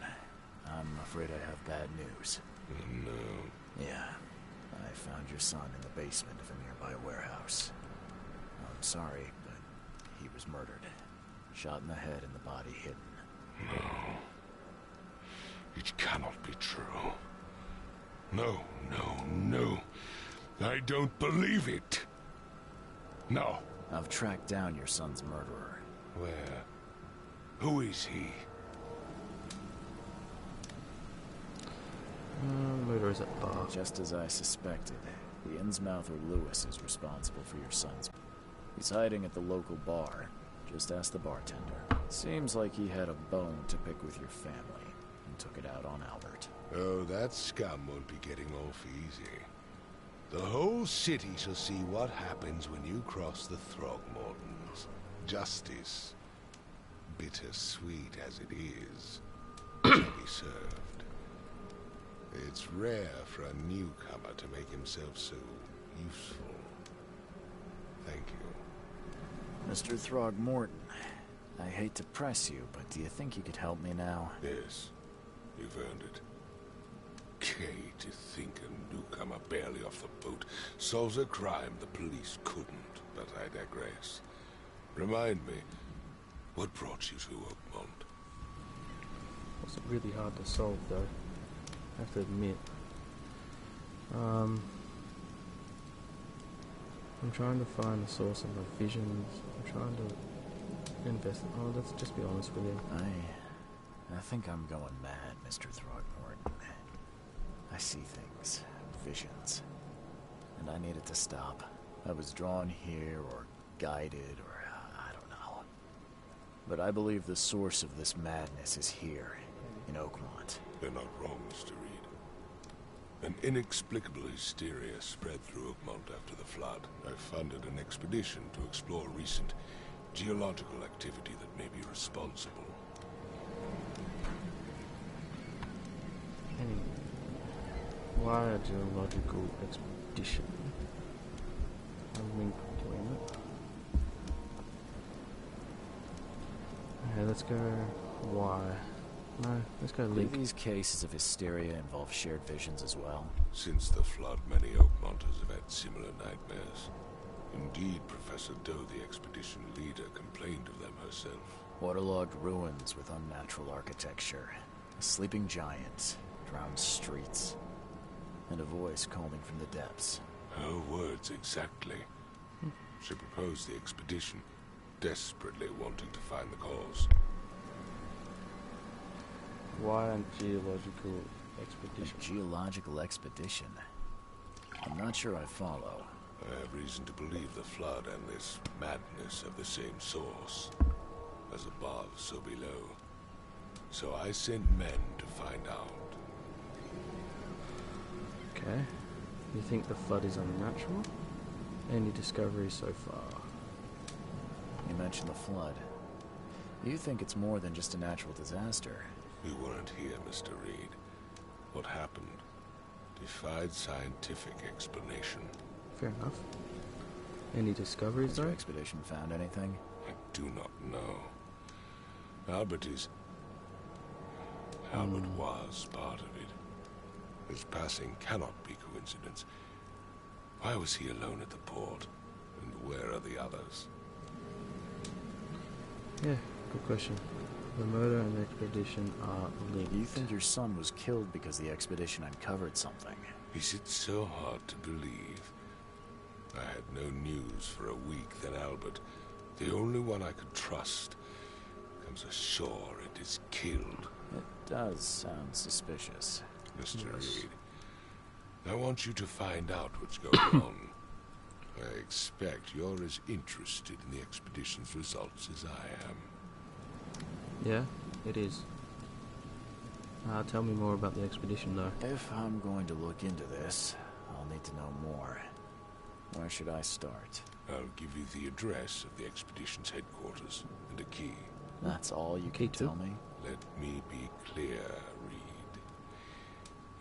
B: I'm afraid I have bad news.
G: No.
B: Yeah, I found your son in the basement of a nearby warehouse. I'm sorry, but he was murdered. Shot in the head and the body hidden.
G: No. It cannot be true. No, no, no. I don't believe it. No.
B: I've tracked down your son's murderer.
G: Where? Who is he?
A: Murderer's at the bar.
B: Just as I suspected, the Innsmouther Lewis is responsible for your son's... He's hiding at the local bar. Just ask the bartender. Seems like he had a bone to pick with your family, and took it out on Albert.
G: Oh, that scum won't be getting off easy. The whole city shall see what happens when you cross the Throgmortons. Justice, bittersweet as it is, shall be served. It's rare for a newcomer to make himself so useful. Thank you.
B: Mr. Throgmorton, I hate to press you, but do you think you could help me now?
G: Yes, you've earned it. Kay, to think a newcomer barely off the boat solves a crime the police couldn't, but I digress. Remind me, what brought you to Oakmont?
A: It's really hard to solve, though. I have to admit. I'm trying to find the source of my visions. I'm trying to invest. Oh, let's just be honest with you.
B: I think I'm going mad, Mr. Throgmorton. I see things, visions, and I need it to stop. I was drawn here, or guided, or I don't know. But I believe the source of this madness is here, in Oakmont.
G: They're not wrong, Mr. Reed. An inexplicable hysteria spread through Oakmont after the flood. I funded an expedition to explore recent geological activity that may be responsible.
A: Why a geological expedition? I'm doing it. Okay, let's go. Why? No, let's go
B: Do
A: Link.
B: these cases of hysteria involve shared visions as well?
G: Since the flood, many Oakmonters have had similar nightmares. Indeed, Professor Doe, the expedition leader, complained of them herself.
B: Waterlogged ruins with unnatural architecture. A sleeping giant, drowned streets, and a voice calling from the depths.
G: Her words exactly. She proposed the expedition, desperately wanting to find the cause.
A: Why a geological expedition?
B: A geological expedition? I'm not sure I follow.
G: I have reason to believe the flood and this madness have the same source. As above, so below. So I sent men to find out.
A: Okay. You think the flood is unnatural? Any discoveries so far?
B: You mentioned the flood. You think it's more than just a natural disaster?
G: You weren't here, Mr. Reed. What happened defied scientific explanation.
A: Fair enough. Any discoveries,
B: Has
A: though?
B: your expedition found anything?
G: I do not know. Albert was part of it. His passing cannot be coincidence. Why was he alone at the port? And where are the others?
A: Yeah, good question. The murder and the expedition are linked.
B: You think your son was killed because the expedition uncovered something?
G: Is it so hard to believe? I had no news for a week, then Albert, the only one I could trust, comes ashore and is killed.
B: It does sound suspicious.
G: Mr. Reed, I want you to find out what's going on. I expect you're as interested in the expedition's results as I am.
A: Yeah, it is. Tell me more about the expedition, though.
B: If I'm going to look into this, I'll need to know more. Where should I start?
G: I'll give you the address of the expedition's headquarters and a key.
B: That's all you can tell me?
G: Let me be clear, Reed.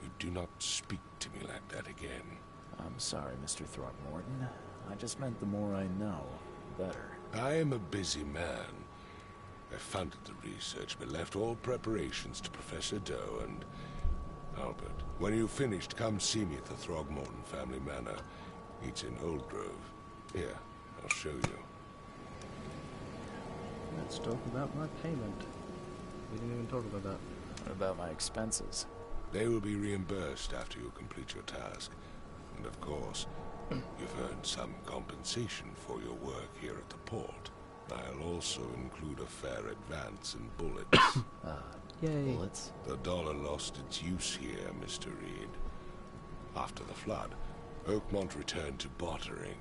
G: You do not speak to me like that again.
B: I'm sorry, Mr. Throckmorton. I just meant the more I know, the better.
G: I am a busy man. I funded the research, but left all preparations to Professor Doe and Albert. When you've finished, come see me at the Throgmorton family manor. It's in Old Grove. Here, I'll show you.
A: Let's talk about my payment. We didn't even talk about that.
B: What about my expenses?
G: They will be reimbursed after you complete your task. And of course, you've earned some compensation for your work here at the port. I'll also include a fair advance in bullets.
A: Yay.
B: Bullets?
G: The dollar lost its use here, Mr. Reed. After the flood, Oakmont returned to bartering.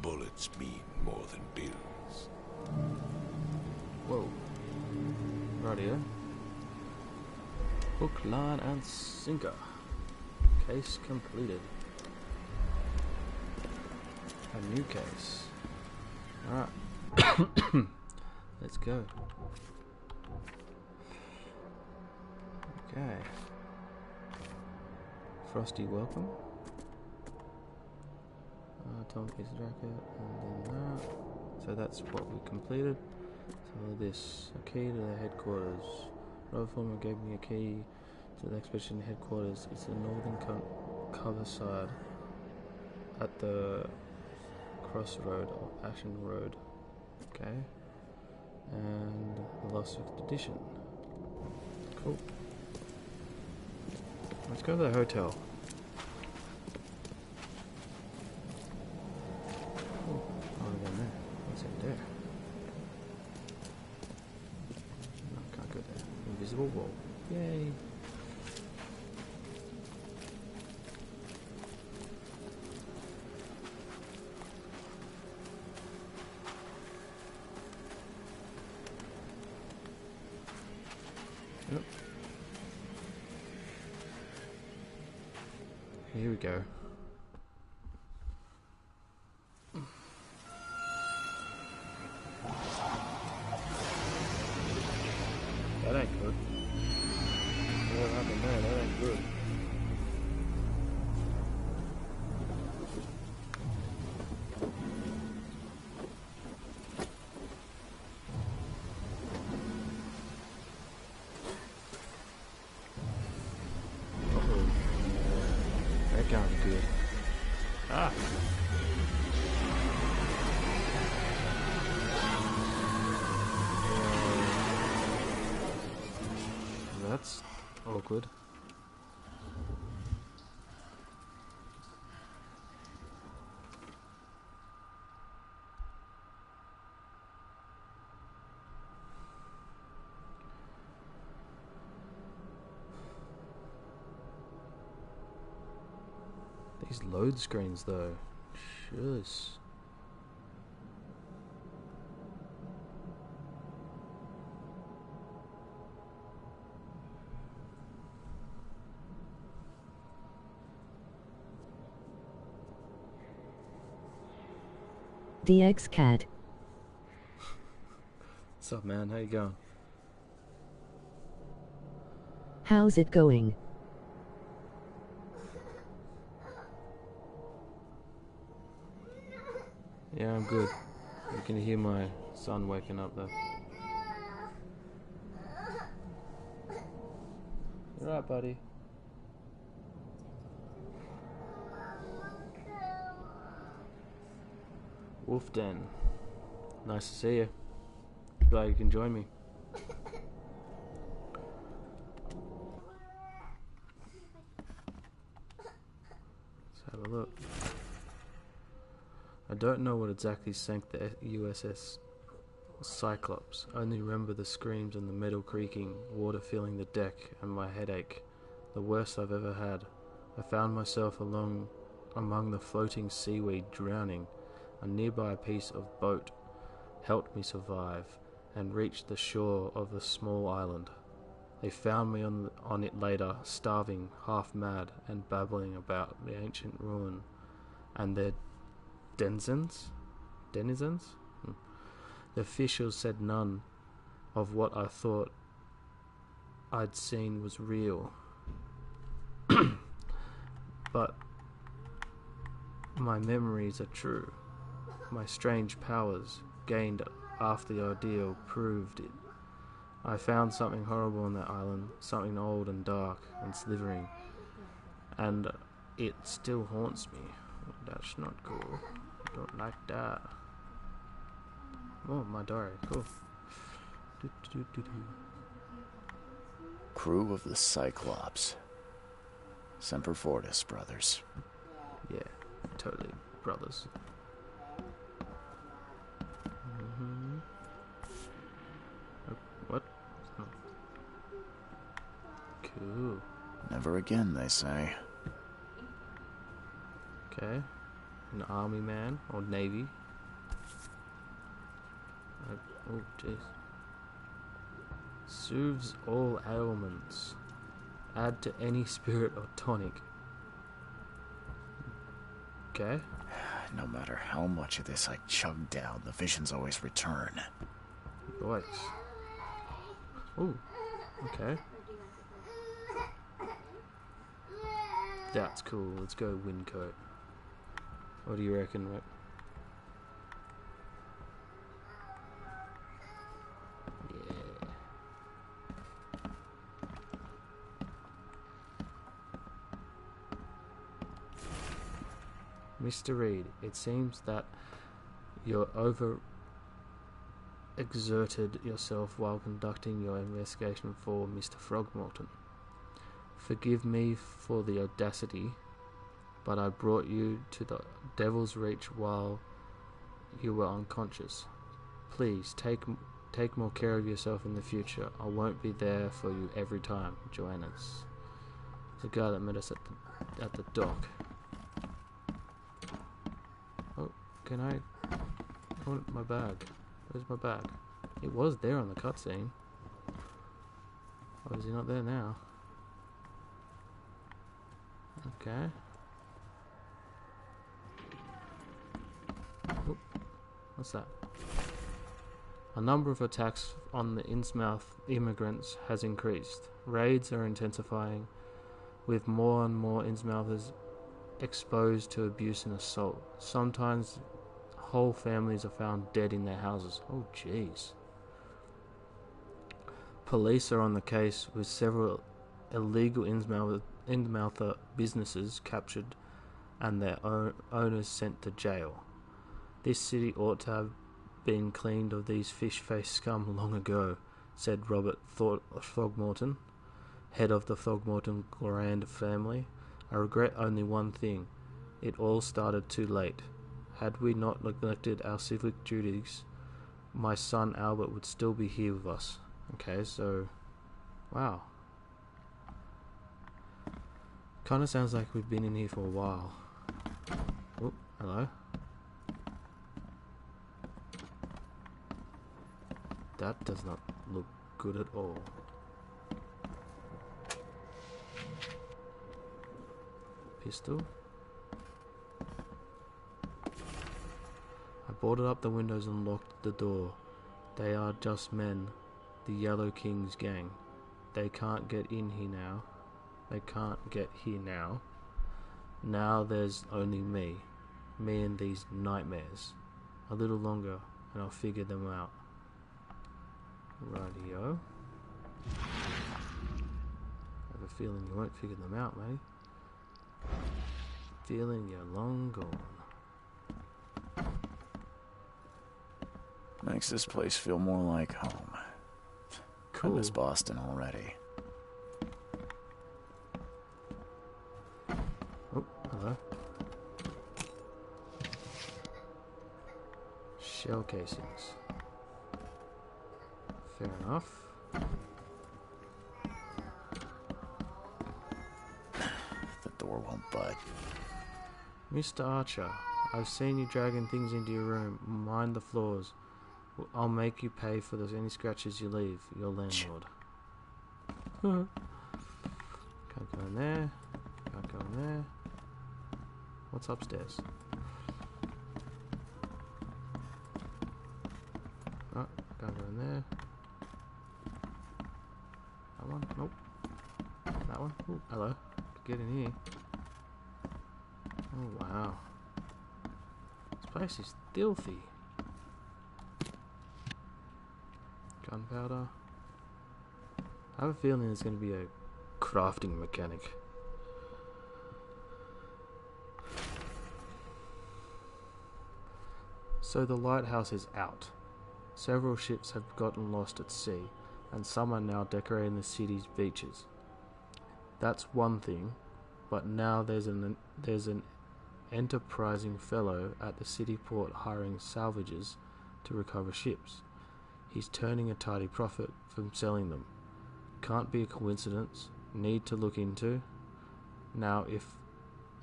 G: Bullets mean more than bills.
A: Whoa. Rightio. Hook, line, and sinker. Case completed. A new case. Alright. Let's go. Okay. Frosty, welcome. Tom piece of jacket, and then that. So that's what we completed. So this, a key to the headquarters. Robert Fulmer gave me a key to the expedition headquarters. It's the northern cover side at the crossroad or Ashen Road. Okay. And the Lost Expedition. Cool. Let's go to the hotel. Oh, down there. What's in there? No, can't go there. Invisible wall. Yay. Yep. Here we go. That ain't good. What happened there? That ain't good. That can't be good. Ah! That's awkward. These load screens though. Shush.
J: DX Cat.
A: What's up, man? How you going?
J: How's it going?
A: Yeah, I'm good. You can hear my son waking up though. You right, buddy? Wolf Den. Nice to see you. Glad you can join me. Let's have a look. I don't know what exactly sank the USS Cyclops. I only remember the screams and the metal creaking, water filling the deck, and my headache. The worst I've ever had. I found myself among the floating seaweed drowning. A nearby piece of boat helped me survive and reached the shore of a small island. They found me on it later, starving, half mad, and babbling about the ancient ruin and their denizens? The officials said none of what I thought I'd seen was real. But my memories are true. My strange powers, gained after the ordeal, proved it. I found something horrible on that island, something old and dark and slithering, and it still haunts me. That's not cool. I don't like that. Oh, my diary. Cool.
B: Crew of the Cyclops. Semper Fortis, brothers.
A: Yeah, totally, brothers. What? Oh. Cool.
B: Never again, they say.
A: Okay. An army man or navy. Oh, jeez. Soothes all ailments. Add to any spirit or tonic. Okay.
B: No matter how much of this I chug down, the visions always return.
A: Boys. Oh, okay. That's cool. Let's go Windcoat. What do you reckon, Rick? Yeah. Mr. Reed, it seems that you're over-exerted yourself while conducting your investigation for Mr. Throgmorton. Forgive me for the audacity, but I brought you to the Devil's Reach while you were unconscious. Please, take more care of yourself in the future. I won't be there for you every time. Joanna's. The guy that met us at the dock. Oh, can I want my bag? Where's my bag? It was there on the cutscene. Oh, is he not there now? Okay. Oh, what's that? A number of attacks on the Innsmouth immigrants has increased. Raids are intensifying, with more and more Innsmouthers exposed to abuse and assault. Sometimes whole families are found dead in their houses. Oh, jeez. Police are on the case, with several illegal Innsmouther businesses captured and their owners sent to jail. This city ought to have been cleaned of these fish-faced scum long ago, said Robert Throgmorton. head of the Throgmorton Grand family, I regret only one thing. It all started too late. Had we not neglected our civic duties, my son Albert would still be here with us. Okay, so... Wow. Kinda sounds like we've been in here for a while. Oh, hello. That does not look good at all. Pistol. I boarded up the windows and locked the door. They are just men. The Yellow King's gang. They can't get in here now. They can't get here now. Now there's only me. Me and these nightmares. A little longer and I'll figure them out. Rightio. I have a feeling you won't figure them out, mate. Feeling you're long gone.
B: Makes this place feel more like home.
A: Cool.
B: I miss Boston already.
A: Oh, hello. Shell casings. Fair enough.
B: The door won't budge.
A: Mr. Archer, I've seen you dragging things into your room. Mind the floors. I'll make you pay for any scratches you leave, your landlord. Can't go in there. Can't go in there. What's upstairs? Oh, can't go in there. That one? Nope. That one? Ooh, hello. Get in here. Oh, wow. This place is filthy. Gunpowder. I have a feeling there's going to be a crafting mechanic. So the lighthouse is out. Several ships have gotten lost at sea, and some are now decorating the city's beaches. That's one thing, but now there's an enterprising fellow at the city port hiring salvages to recover ships. He's turning a tidy profit from selling them. Can't be a coincidence. Need to look into. Now, if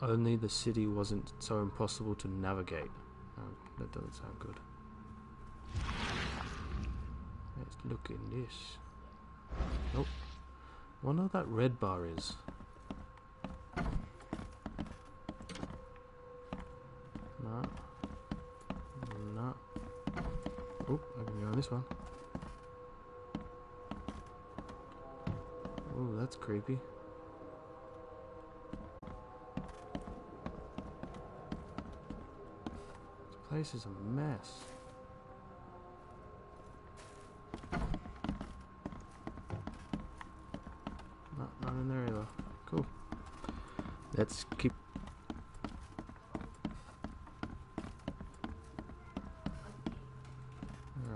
A: only the city wasn't so impossible to navigate. Oh, that doesn't sound good. Let's look in this. Nope. Wonder what that red bar is. No. No. Oh, I can go on this one. Oh, that's creepy. This place is a mess. Not in there either. Cool. Let's keep.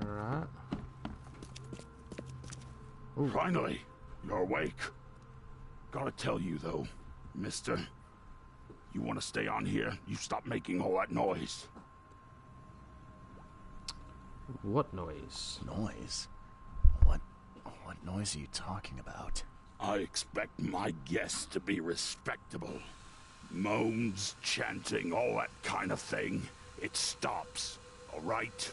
A: Alright.
C: Finally, you're awake. Gotta tell you though, mister, you wanna stay on here, you stop making all that noise.
A: What noise?
B: Noise? What noise are you talking about?
C: I expect my guests to be respectable. Moans, chanting, all that kind of thing. It stops, all right?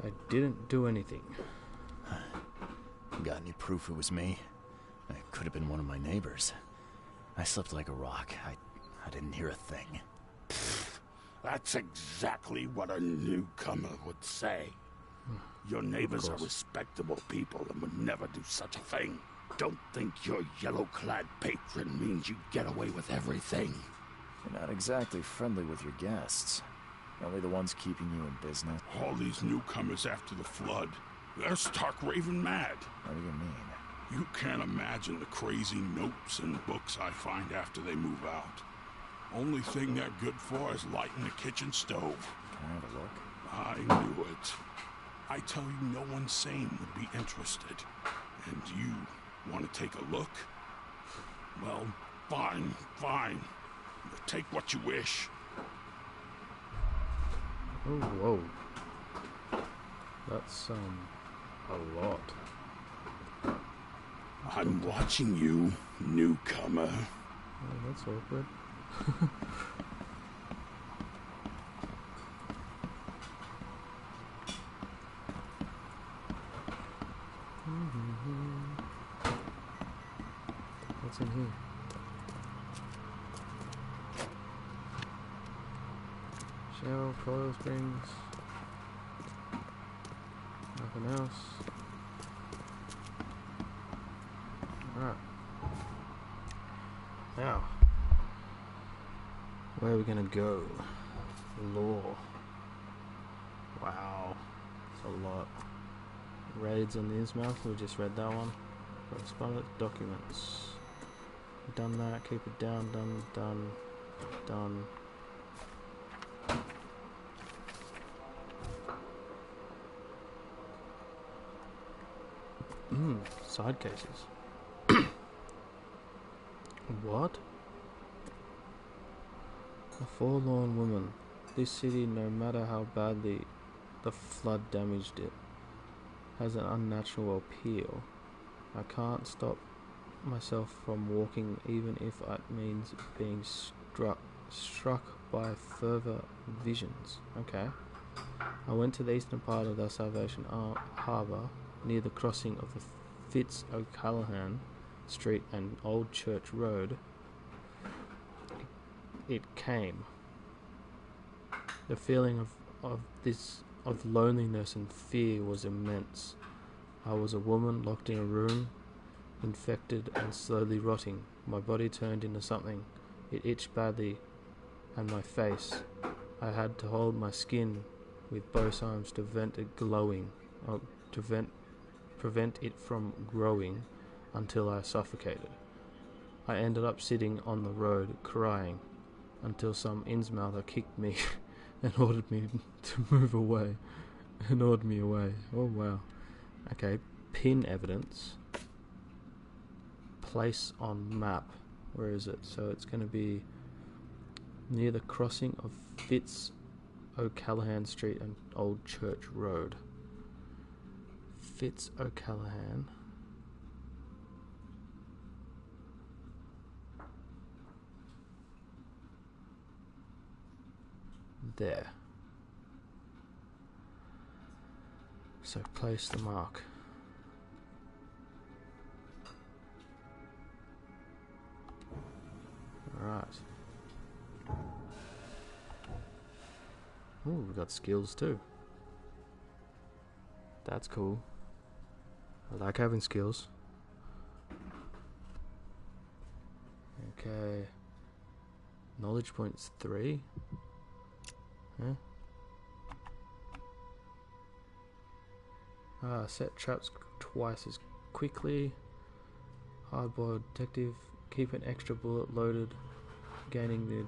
A: I didn't do anything.
B: Got any proof it was me? It could have been one of my neighbors. I slept like a rock. I didn't hear a thing.
C: That's exactly what a newcomer would say. Your neighbors are respectable people and would never do such a thing. Don't think your yellow-clad patron means you get away with everything.
B: You're not exactly friendly with your guests. Only the ones keeping you in business.
C: All these newcomers after the flood, they're stark raving mad.
B: What do you mean?
C: You can't imagine the crazy notes and books I find after they move out. Only thing they're good for is lighting the kitchen stove.
B: Can I have a look?
C: I knew it. I tell you, no one sane would be interested. And you want to take a look? Well, fine, fine. Take what you wish.
A: Oh, whoa. That's, a lot.
C: I'm watching you, newcomer.
A: Oh, that's awkward. What's in here? Shell, coil springs. Nothing else. Alright. Now, where are we gonna go? Law. Wow. It's a lot. Raids on the Innsmouth, we just read that one. Correspondence, documents. Done that, keep it down, done. Side cases. What? A forlorn woman. This city, no matter how badly the flood damaged it, has an unnatural appeal. I can't stop myself from walking, even if it means being struck by further visions. Okay. I went to the eastern part of the Salvation Harbour, near the crossing of the Fitz O'Callaghan Street and Old Church Road. It came. The feeling of loneliness and fear was immense. I was a woman locked in a room, infected and slowly rotting. My body turned into something. It itched badly, and my face. I had to hold my skin with both arms to prevent it from growing until I suffocated. I ended up sitting on the road crying until some Innsmouther kicked me and ordered me to move away. Oh wow. Okay, pin evidence. Place on map. Where is it? So it's going to be near the crossing of Fitz O'Callaghan Street and Old Church Road. Fitz O'Callaghan. There. So place the mark. Alright. Ooh, we got skills too. That's cool. I like having skills. Okay. Knowledge points 3. Huh? Set traps twice as quickly. Hardboiled detective. Keep an extra bullet loaded. Gaining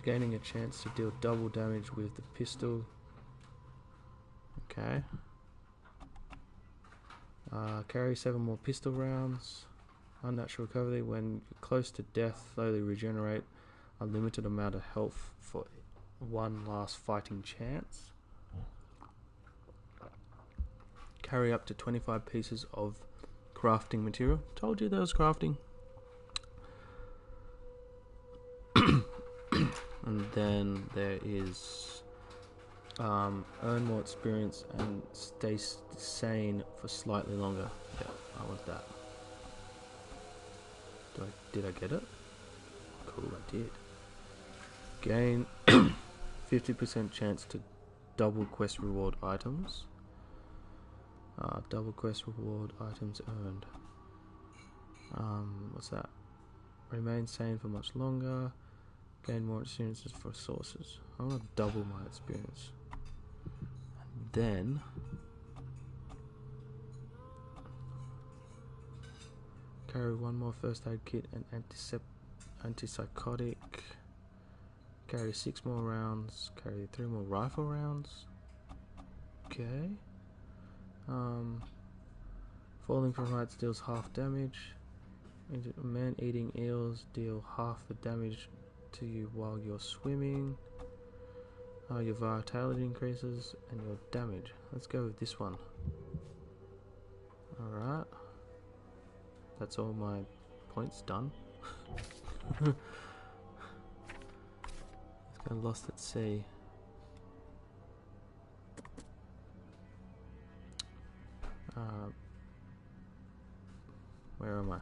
A: a chance to deal double damage with the pistol. Okay. Carry 7 more pistol rounds. Unnatural recovery. When close to death, slowly regenerate a limited amount of health for one last fighting chance. Carry up to 25 pieces of crafting material. Told you there was crafting. And then there is earn more experience and stay sane for slightly longer. Yeah, I want that. Did I get it? Cool, I did. Gain 50% chance to double quest reward items. Double quest reward items earned. What's that? Remain sane for much longer. Gain more experiences for sources. I want to double my experience. And then carry 1 more first aid kit and antipsychotic. Carry 6 more rounds. Carry 3 more rifle rounds. Okay. Falling from heights deals half damage. Man-eating eels deal half the damage to you while you're swimming. Your vitality increases and your damage. Let's go with this one. Alright. That's all my points done. Let's go Lost at Sea. Where am I?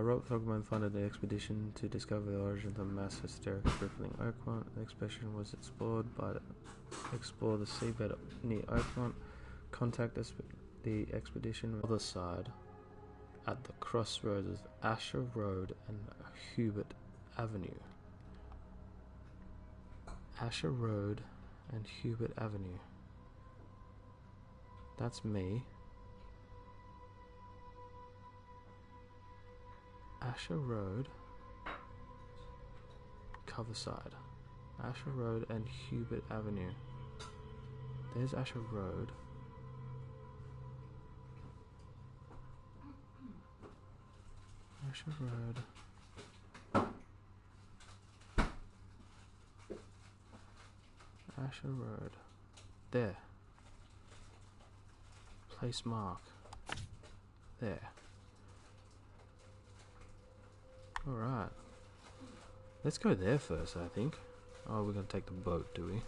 A: Robert Throgmorton funded the expedition to discover the origin of the mass hysteria crippling Oakmont. The expedition was explore the seabed near Oakmont. Contact the expedition on the other side at the crossroads of Asher Road and Hubert Avenue. Asher Road and Hubert Avenue. That's me. Asher Road, cover side. Asher Road and Hubert Avenue. There's Asher Road. Asher Road. Asher Road. There. Place mark. There. Alright. Let's go there first, I think. Oh, we're gonna take the boat, do we?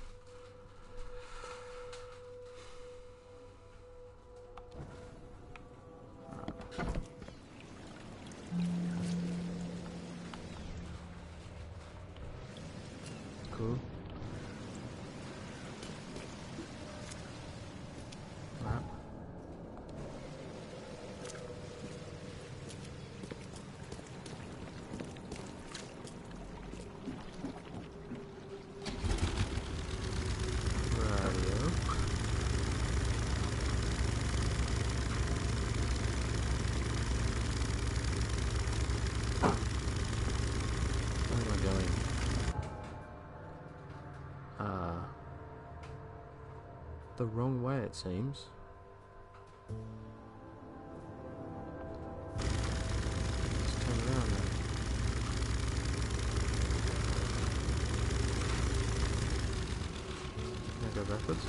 A: Cool. Map. The wrong way, it seems. Let's turn around then. Can I go backwards?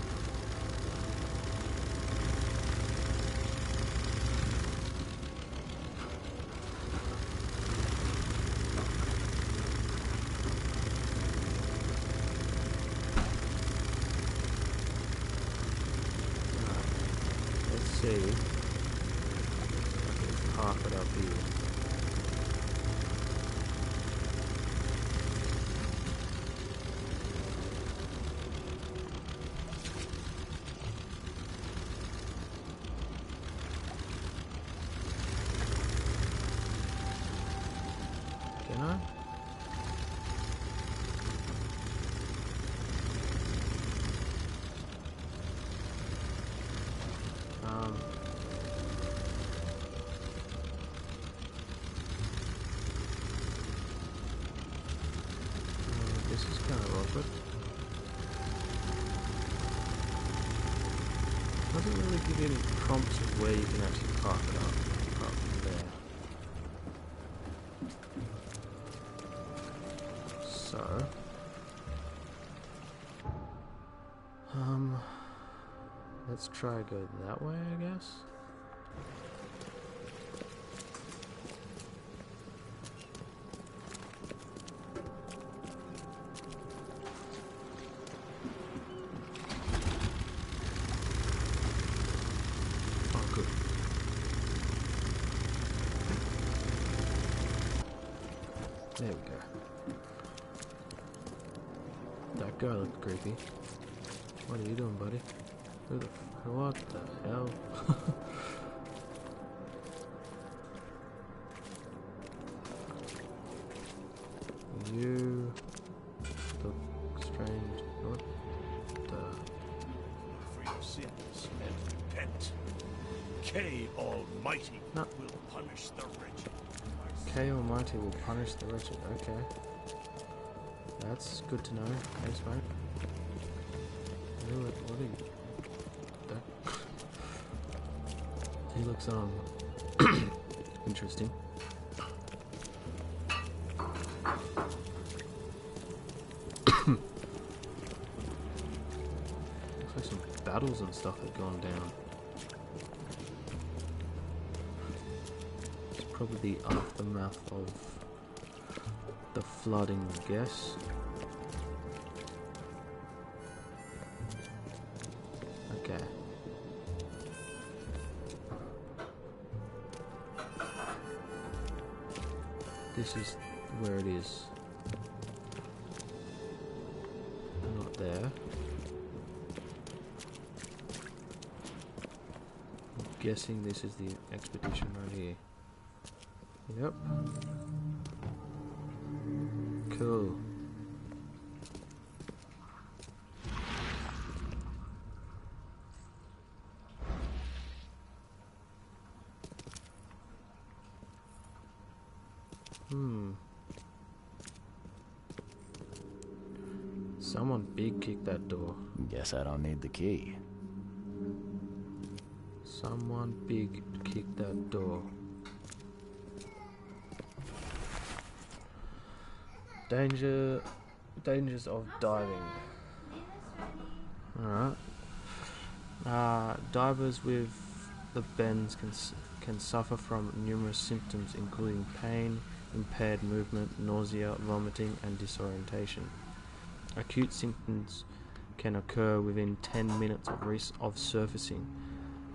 A: See, I can park it up here. Can I? This is kind of awkward. Doesn't really give you any prompts of where you can actually park it up, apart from there. So, let's try to go that way, I guess. There we go. That guy looked creepy. What are you doing, buddy? What the hell? You look strange. What the?
C: For your sins and repent. K Almighty will punish the wretched.
A: K Almighty will punish the wretched. Okay. That's good to know. Thanks, mate. What are you? He looks interesting. Looks like some battles and stuff have gone down. It's probably the aftermath of the flooding, I guess. Okay. This is where it is. Not there. I'm guessing this is the expedition right here. Yep. Cool. Someone big kicked that door.
B: Guess I don't need the key.
A: Someone big kicked that door. Dangers of diving. Alright. Divers with the bends can suffer from numerous symptoms including pain, impaired movement, nausea, vomiting and disorientation. Acute symptoms can occur within 10 minutes of surfacing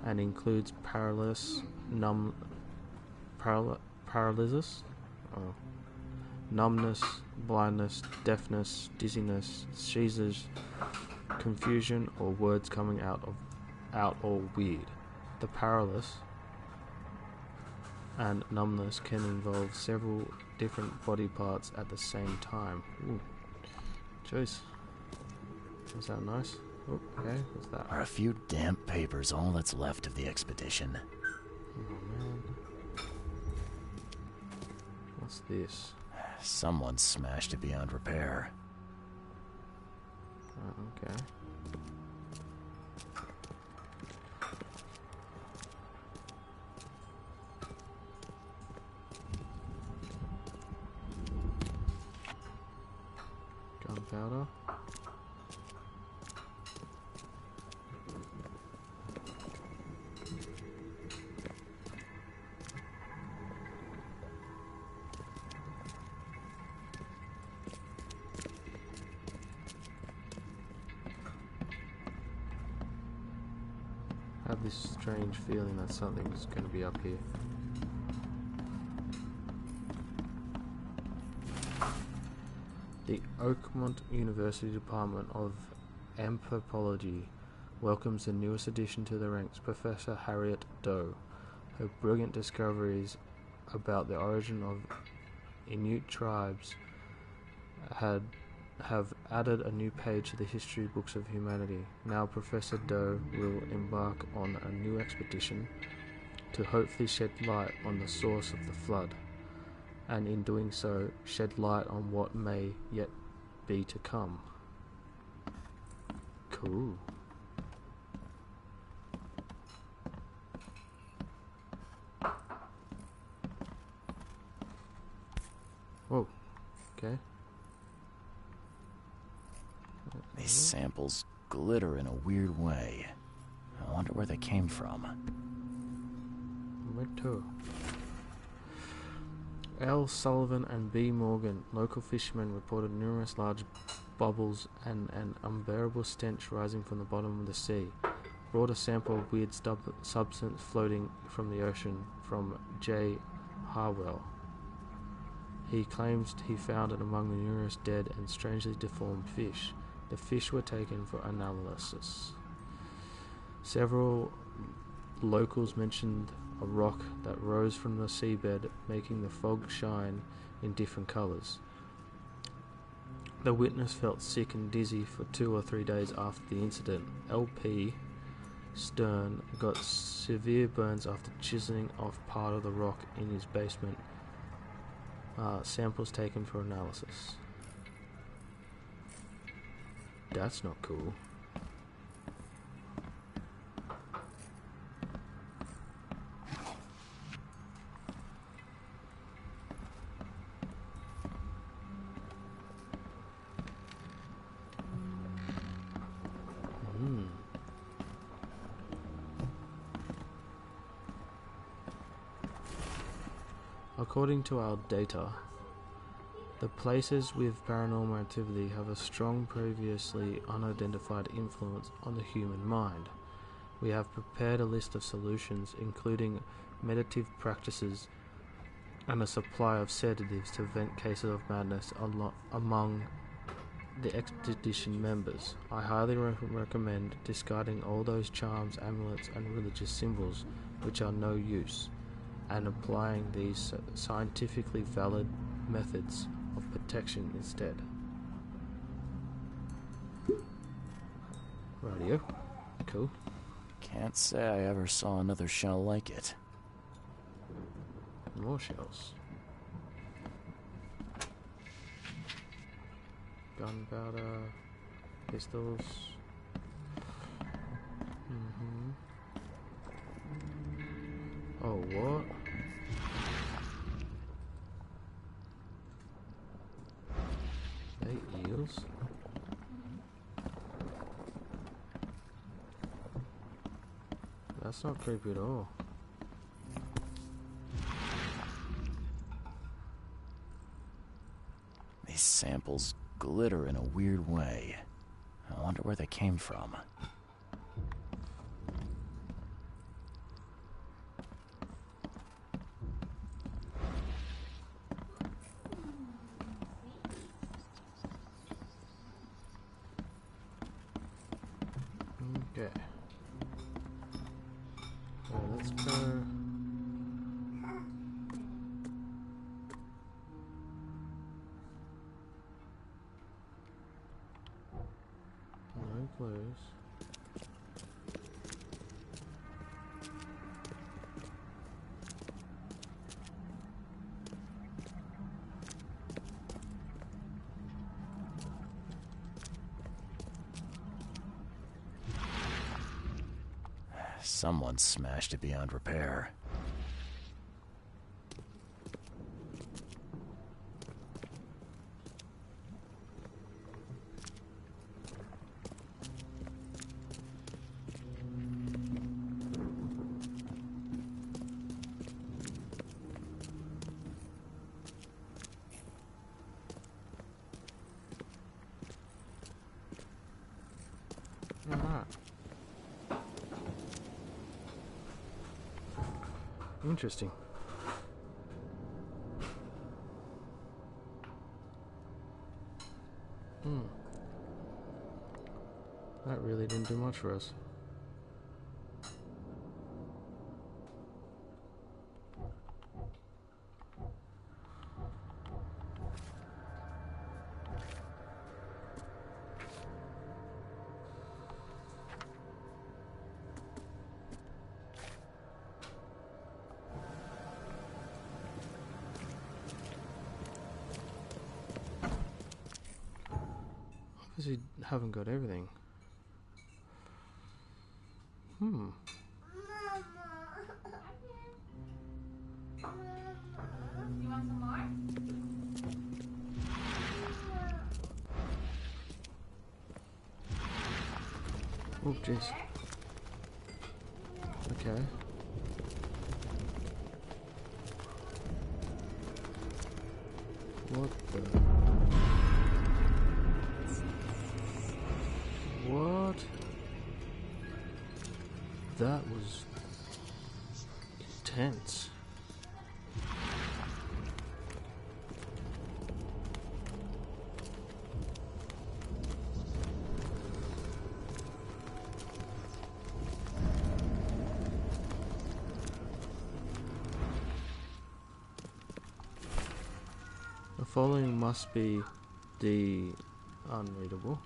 A: and includes paralysis, numbness, blindness, deafness, dizziness, seizures, confusion, or words coming out all weird. The paralysis and numbness can involve several different body parts at the same time. Ooh. Jeez. Is that nice? Oh, okay, what's that?
B: Are a few damp papers all that's left of the expedition?
A: Oh man. What's this?
B: Someone smashed it beyond repair.
A: Okay. Gunpowder. I have this strange feeling that something's going to be up here. The Oakmont University Department of Anthropology welcomes the newest addition to the ranks, Professor Harriet Doe. Her brilliant discoveries about the origin of Inuit tribes have added a new page to the history books of humanity. Now Professor Doe will embark on a new expedition to hopefully shed light on the source of the flood, and in doing so, shed light on what may yet be to come. Cool. Whoa. Okay.
B: These samples glitter in a weird way. I wonder where they came from.
A: Where to? L. Sullivan and B. Morgan, local fishermen, reported numerous large bubbles and an unbearable stench rising from the bottom of the sea. Brought a sample of weird substance floating from the ocean from J. Harwell. He claims he found it among the numerous dead and strangely deformed fish. The fish were taken for analysis. Several locals mentioned a rock that rose from the seabed, making the fog shine in different colours. The witness felt sick and dizzy for 2 or 3 days after the incident. L.P. Stern got severe burns after chiseling off part of the rock in his basement. Samples taken for analysis. That's not cool. According to our data, the places with paranormal activity have a strong previously unidentified influence on the human mind. We have prepared a list of solutions, including meditative practices and a supply of sedatives to prevent cases of madness among the expedition members. I highly recommend discarding all those charms, amulets, and religious symbols which are no use, and applying these scientifically valid methods of protection instead. Radio. Cool.
B: Can't say I ever saw another shell like it.
A: More shells. Gunpowder, pistols. Oh, what? Eels? That's not creepy at all.
B: These samples glitter in a weird way. I wonder where they came from.
A: Okay. So let's go. No clues.
B: Someone smashed it beyond repair.
A: Interesting. That really didn't do much for us. Obviously haven't got everything. You want some more? Oh, jeez. Okay. What the? What? That was intense. The following must be the unreadable.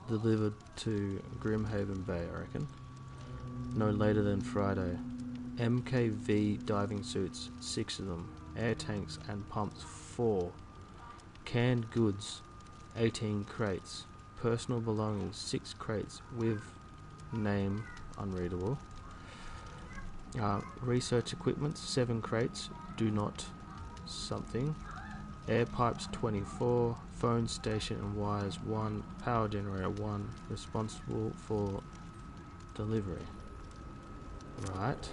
A: Delivered to Grimhaven Bay, I reckon. No later than Friday. MKV diving suits, 6 of them. Air tanks and pumps, 4. Canned goods, 18 crates. Personal belongings, 6 crates with name unreadable. Research equipment, 7 crates. Do not something. Air pipes, 24. Phone station and wires, 1. Power generator, 1. Responsible for delivery. Right.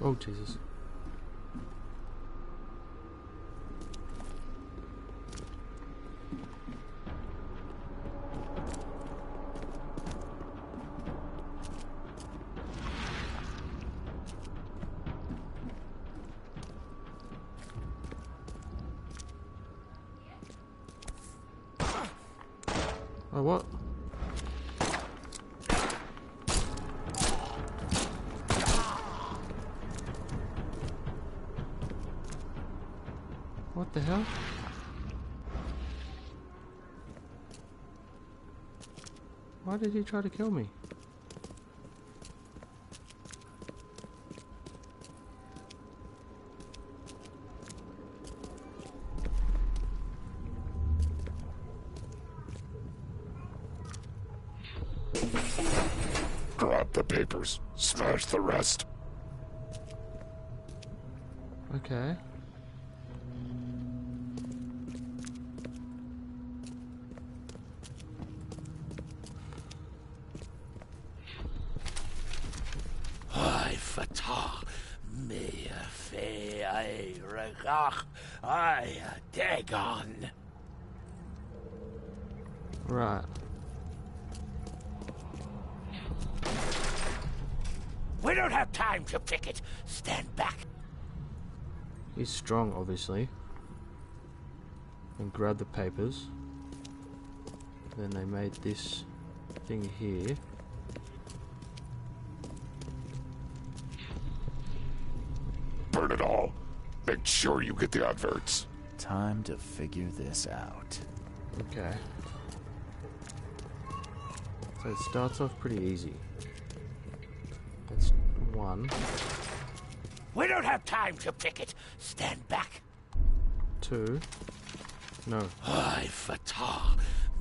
A: Oh, Jesus. Oh, what? What the hell? Why did he try to kill me?
C: Grab the papers. Smash the rest.
A: Okay.
C: I fatah me fe I regach I Dagon.
A: Right.
C: We don't have time to pick it. Stand back.
A: He's strong, obviously. And grab the papers. Then they made this thing here.
C: Burn it all. Make sure you get the adverts.
B: Time to figure this out.
A: Okay. So it starts off pretty easy. That's one.
C: We don't have time to pick it. Stand back.
A: Two. No.
C: I fatah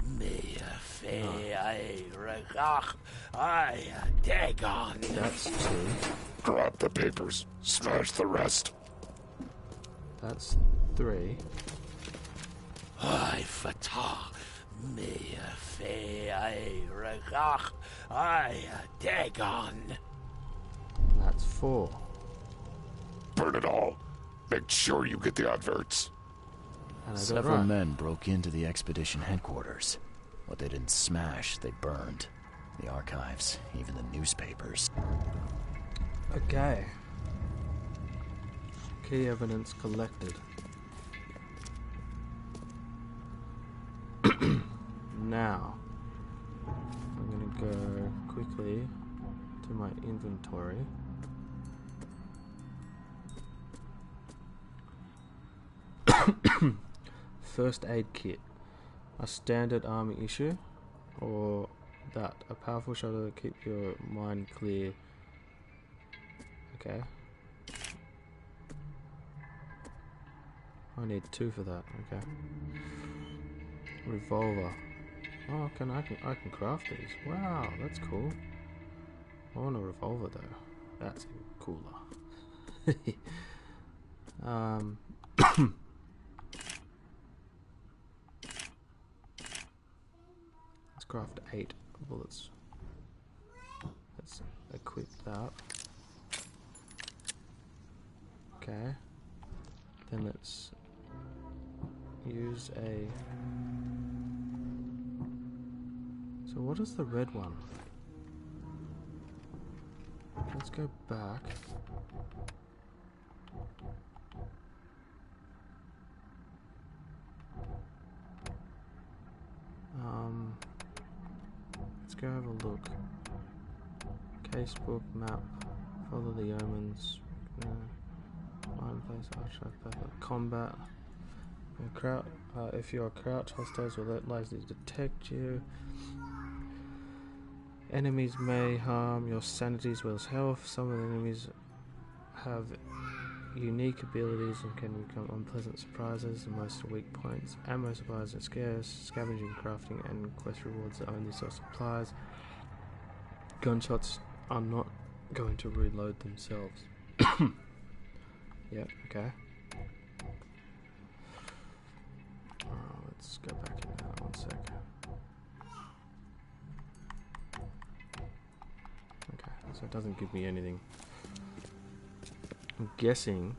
C: me fe I regach I Dagon.
A: That's two.
C: Grab the papers. Smash the rest.
A: That's three.
C: I fatah me fe I regach I Dagon.
A: That's four.
C: Burn it all. Make sure you get the adverts.
A: And I got it
B: Several
A: right.
B: men broke into the expedition headquarters. What they didn't smash, they burned. The archives, even the newspapers.
A: Okay. Key evidence collected. Now, I'm gonna go quickly to my inventory. First aid kit. A standard army issue, or that a powerful shuttle to keep your mind clear. Okay. I need two for that. Okay. Revolver. Oh, I can craft these. Wow, that's cool. I want a revolver though. That's cooler. Let's craft 8 bullets. Let's equip that. Okay. Then let's use a... So what is the red one? Let's go back. Let's go have a look. Casebook, map, follow the omens, find place, archive, combat. If you are crouched, hostiles will likely detect you. Enemies may harm your sanity as well as health. Some of the enemies have unique abilities and can become unpleasant surprises, and most are weak points. Ammo supplies are scarce. Scavenging, crafting, and quest rewards are only source supplies. Gunshots are not going to reload themselves. Yep, okay. Let's go back into that 1 sec. Okay, so it doesn't give me anything. I'm guessing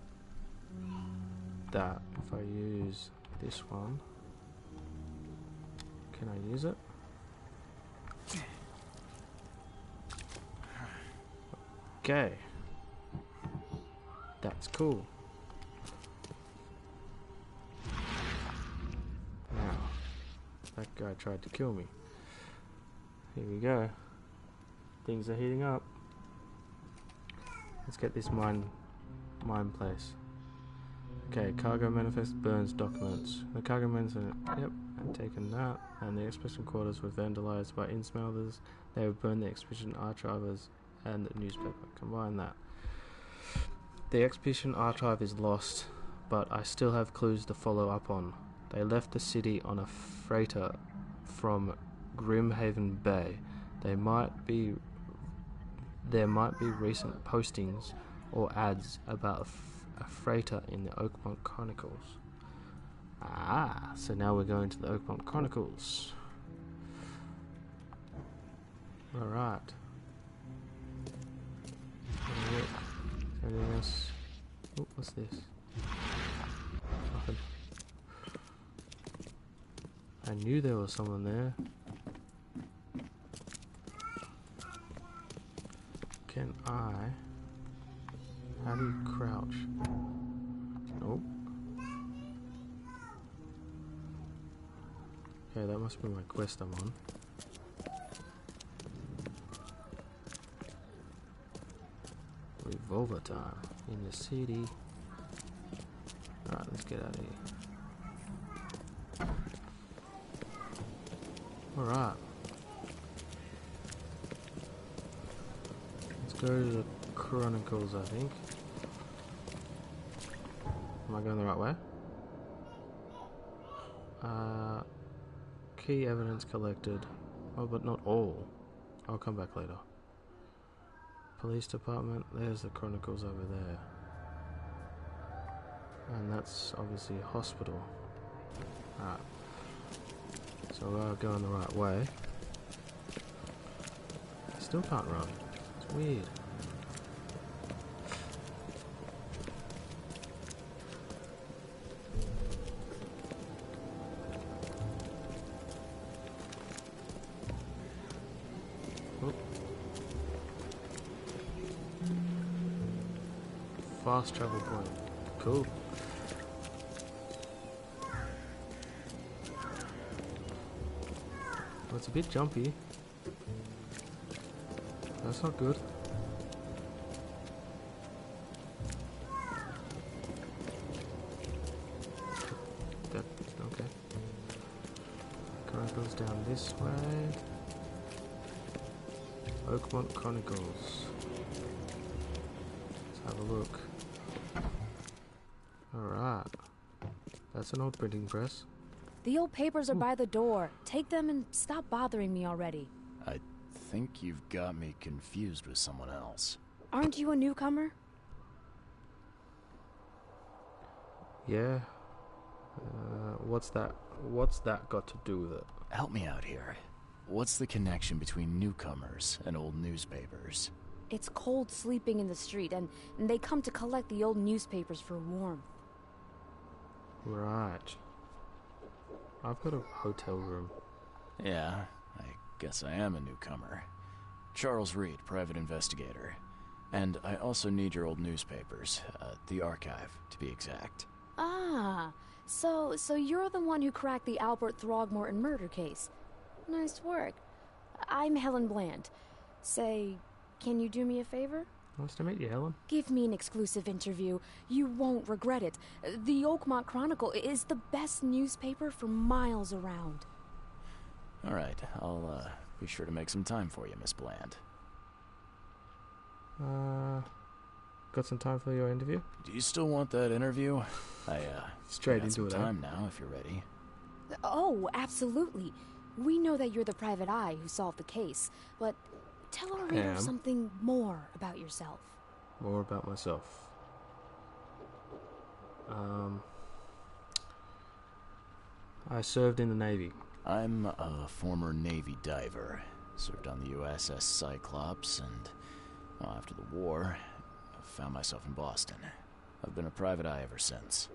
A: that if I use this one, can I use it? Okay. That's cool. Now, that guy tried to kill me. Here we go. Things are heating up. Let's get this mine place. Okay, cargo manifest burns documents. The cargo manifest, yep, I've taken that. And the expedition quarters were vandalized by Innsmouthers. They have burned the expedition archives and the newspaper. Combine that. The expedition archive is lost, but I still have clues to follow up on. They left the city on a freighter from Grimhaven Bay. There might be recent postings or ads about a freighter in the Oakmont Chronicles. Ah, so now we're going to the Oakmont Chronicles. Alright. Anything else? Oh, what's this? Nothing. I knew there was someone there. Can I? How do you crouch? Nope. Okay, that must be my quest I'm on. Revolver time in the city. Alright, let's get out of here. Alright. Let's go to the Chronicles, I think. Am I going the right way? Key evidence collected. Oh, but not all. I'll come back later. Police department, there's the Chronicles over there. And that's obviously a hospital. Alright. So we're going the right way. I still can't run. It's weird. Fast travel point. Cool. Well, it's a bit jumpy. That's not good. That, okay. Current goes down this way. Oakmont Chronicles. Let's have a look. Alright. That's an old printing press.
O: The old papers are by the door. Take them and stop bothering me already.
B: I think you've got me confused with someone else.
O: Aren't you a newcomer?
A: Yeah. What's that got to do with it?
B: Help me out here. What's the connection between newcomers and old newspapers?
O: It's cold sleeping in the street, and they come to collect the old newspapers for warmth.
A: Right. I've got a hotel room.
B: Yeah, I guess I am a newcomer. Charles Reed, private investigator. And I also need your old newspapers, the archive, to be exact.
O: Ah, so you're the one who cracked the Albert Throgmorton murder case. Nice work. I'm Helen Bland. Say, can you do me a favor?
A: Nice to meet you, Helen.
O: Give me an exclusive interview. You won't regret it. The Oakmont Chronicle is the best newspaper for miles around.
B: All right, I'll be sure to make some time for you, Miss Bland.
A: Got some time for your interview?
B: Do you still want that interview?
A: Straight
B: got
A: into
B: some
A: it.
B: time now, if you're ready.
O: Oh, absolutely. We know that you're the private eye who solved the case, but tell our readers something more about yourself.
A: More about myself. I served in the Navy.
B: I'm a former Navy diver. Served on the USS Cyclops and, after the war, found myself in Boston. I've been a private eye ever since.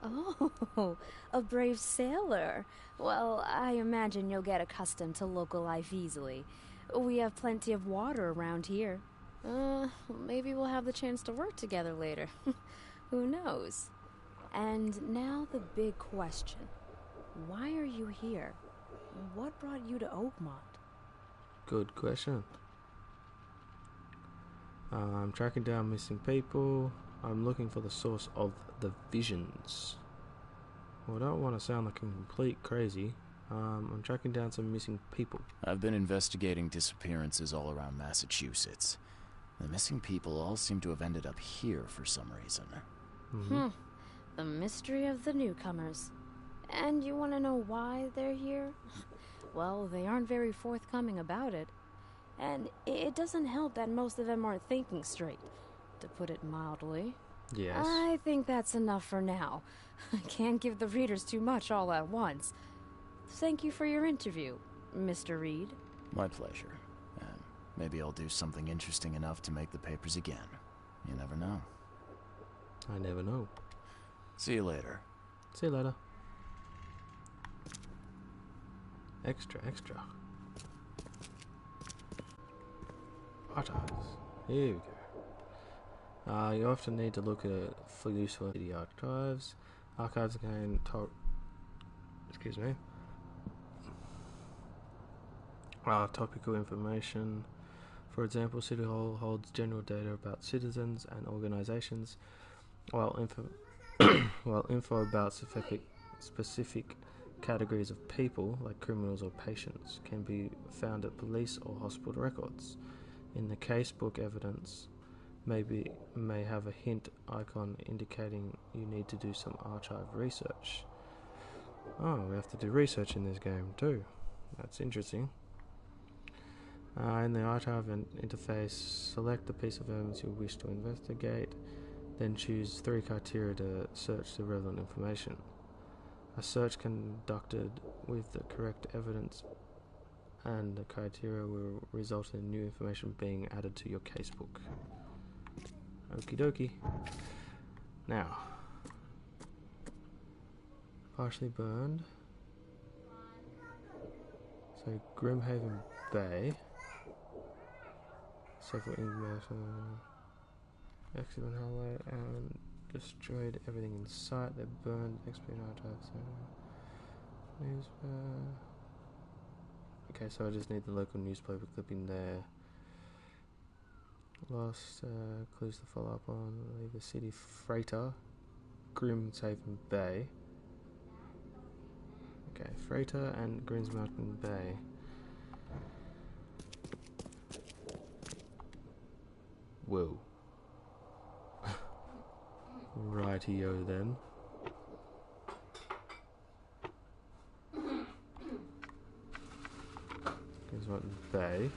O: Oh, a brave sailor. Well, I imagine you'll get accustomed to local life easily. We have plenty of water around here. Maybe we'll have the chance to work together later. Who knows? And now the big question. Why are you here? What brought you to Oakmont?
A: Good question. I'm tracking down missing people. I'm looking for the source of the visions. Well, I don't want to sound like a complete crazy. I'm tracking down some missing people.
B: I've been investigating disappearances all around Massachusetts. The missing people all seem to have ended up here for some reason.
O: The mystery of the newcomers. And you want to know why they're here? Well, they aren't very forthcoming about it. And it doesn't help that most of them aren't thinking straight, to put it mildly.
A: Yes.
O: I think that's enough for now. I can't give the readers too much all at once. Thank you for your interview, Mr. Reed.
B: My pleasure. And maybe I'll do something interesting enough to make the papers again. You never know.
A: I never know.
B: See you later.
A: See you later. Extra. Archives. Here we go. You often need to look at for useful city archives. Archives contain topical information. For example, City Hall holds general data about citizens and organizations, while info about specific categories of people, like criminals or patients, can be found at police or hospital records. In the casebook, evidence may have a hint icon indicating you need to do some archive research. Oh, we have to do research in this game too. That's interesting. In the archive interface, select the piece of evidence you wish to investigate, then choose 3 criteria to search the relevant information. A search conducted with the correct evidence and the criteria will result in new information being added to your casebook. Okie dokie. Now, partially burned. So Grimhaven Bay. Several accident highlight and destroyed everything in sight. They burned espionage archives. Okay, so I just need the local newspaper clipping there. Lost clues to follow up on. Leave the city freighter, Grimshaven Bay. Okay, freighter and Grimshaven Bay. Whoa. Rightio then. Grimshaven Bay.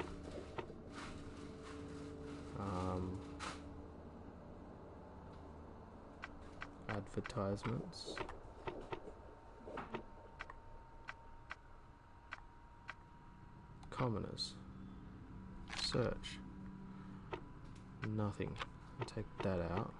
A: Advertisements. Commoners. Search. Nothing. I'll take that out.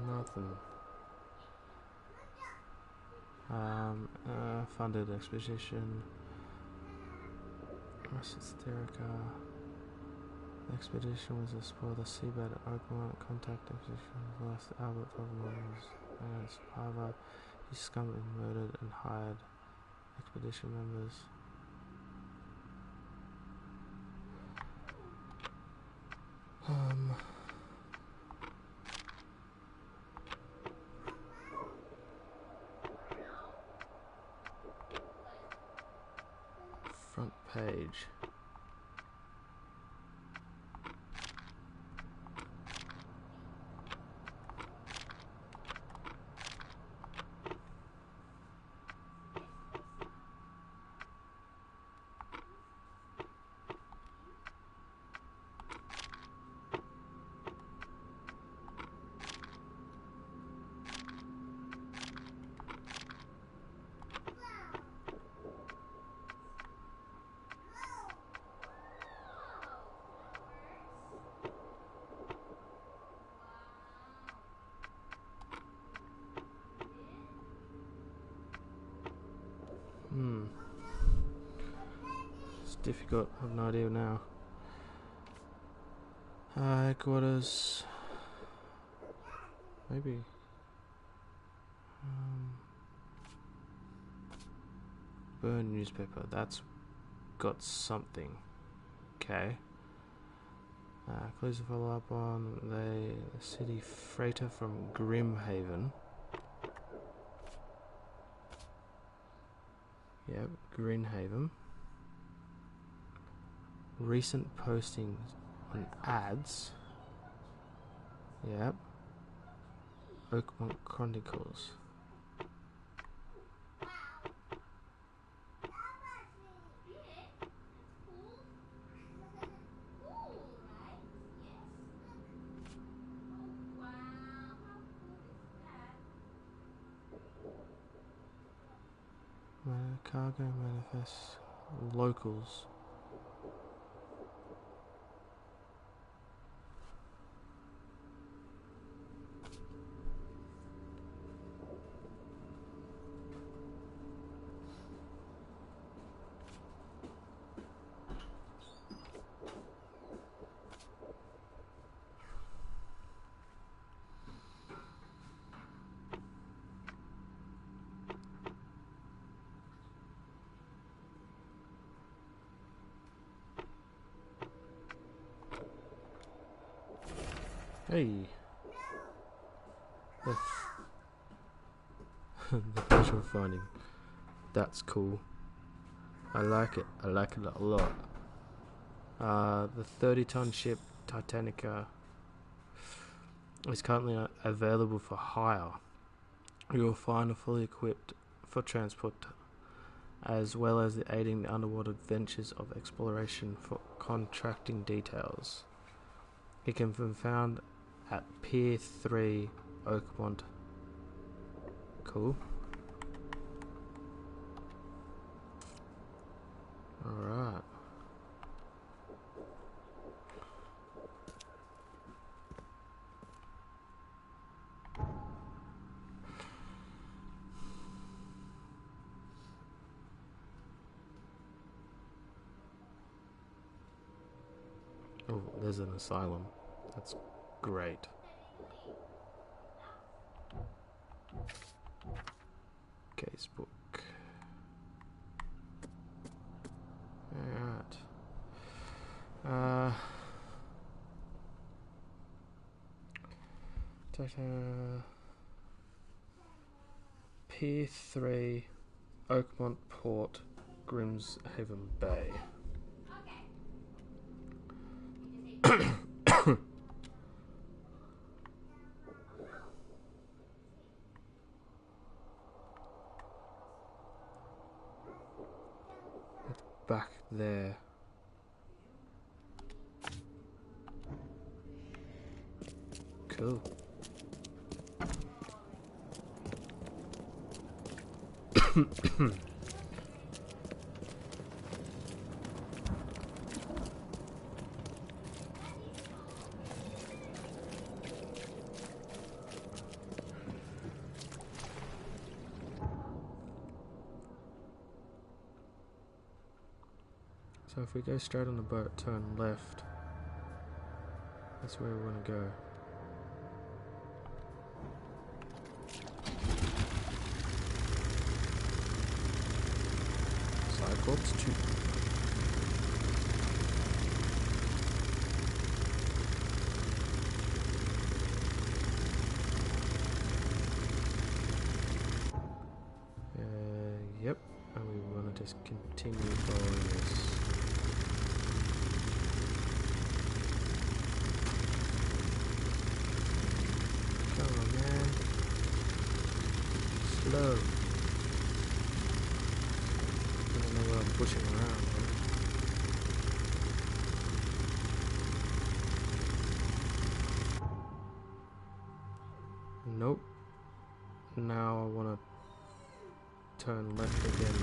A: Nothing. Funded expedition. Hysterica. The expedition was to explore the seabed at Oakmont. Contact expedition lost Albert Throgmorton's and survivor. He scummed and murdered and hired expedition members. page. It's difficult. I have no idea now. Headquarters. Maybe. Burn newspaper. That's got something. Okay. Clues to follow up on the city freighter from Grimhaven. Yep, Grimhaven. Recent postings on ads. Yep. Oakmont Chronicles. Cargo manifests. Locals. Hey. The pleasure of finding. That's cool. I like it. I like it a lot. The 30-ton ship Titanica is currently available for hire. You will find it fully equipped for transport, as well as aiding the underwater adventures of exploration for contracting details. It can be found at Pier 3, Oakmont. Cool. Alright. Oh, there's an asylum. That's great. Casebook. Alright. Pier 3, Oakmont Port, Grimshaven Bay. Back there. Cool. So if we go straight on the boat, turn left, that's where we want to go. Cyclops 2. Yep, and we want to just continue following this. Nope. Now I want to turn left again.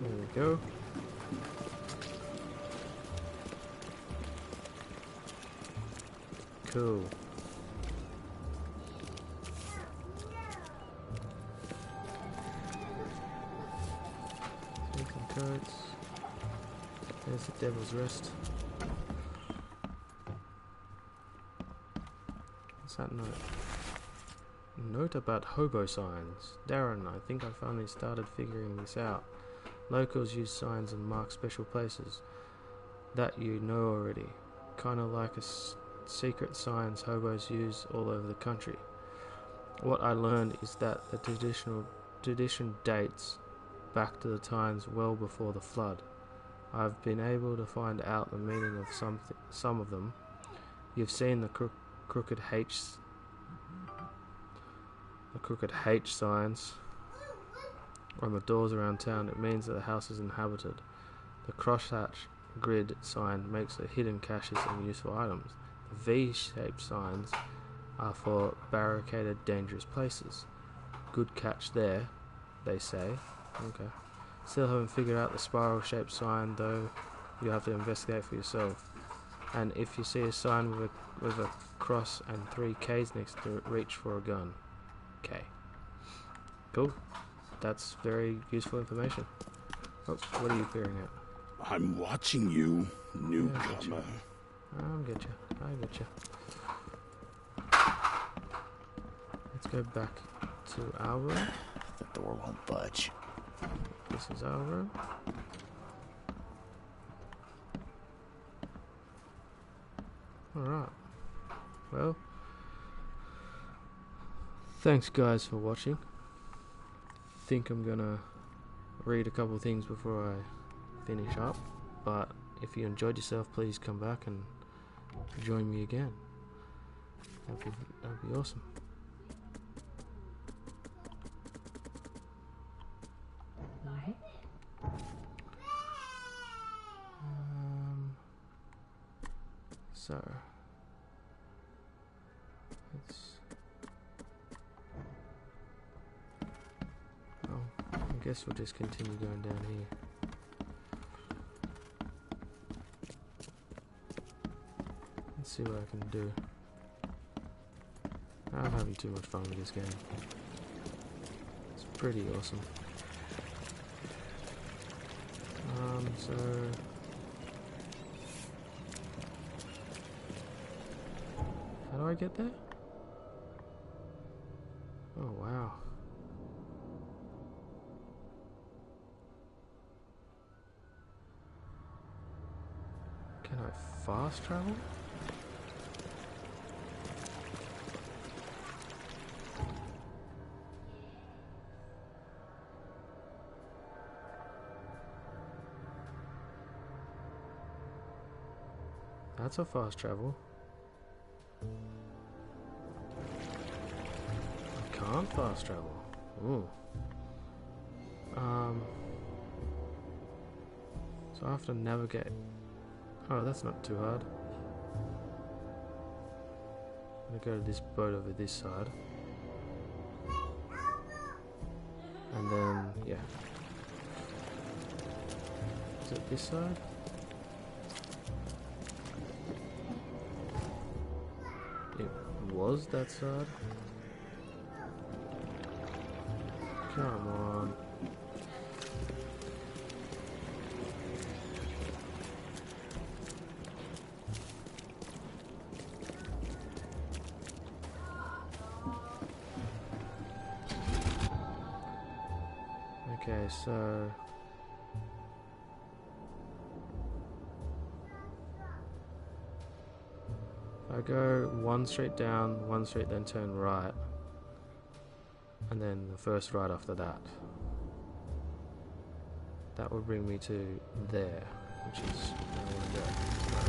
A: There we go. Cool. Some coats. There's the Devil's Rest. What's that note? Note about hobo signs. Darren, I think I finally started figuring this out. Locals use signs and mark special places. That you know already. Kinda like secret signs hobos use all over the country. What I learned is that the tradition dates back to the times well before the flood. I've been able to find out the meaning of some of them. You've seen the crooked H signs on the doors around town. It means that the house is inhabited. The crosshatch grid sign makes the hidden caches and useful items. The V-shaped signs are for barricaded, dangerous places. Good catch there, they say. Okay. Still haven't figured out the spiral-shaped sign, though. You have to investigate for yourself. And if you see a sign with a cross and 3 Ks next to it, reach for a gun. Okay. Cool. That's very useful information. Oh, what are you peering at?
C: I'm watching you, newcomer.
A: I get you. Let's go back to our room.
B: The door won't budge.
A: This is our room. Alright. Well, thanks guys for watching. Think I'm gonna read a couple of things before I finish up, but if you enjoyed yourself, please come back and join me again. That'd be awesome. So let's. I guess we'll just continue going down here. Let's see what I can do. I'm having too much fun with this game. It's pretty awesome. So how do I get there? Oh wow. Can I fast travel? That's a fast travel. I can't fast travel. Ooh. So I have to navigate. Oh, that's not too hard. I'm gonna go to this boat over this side. And then, yeah. Is it this side? It was that side? Come on. Okay, so I go one street down, one street, then turn right, and then the first right after that. That would bring me to there. which is where I want to go. So,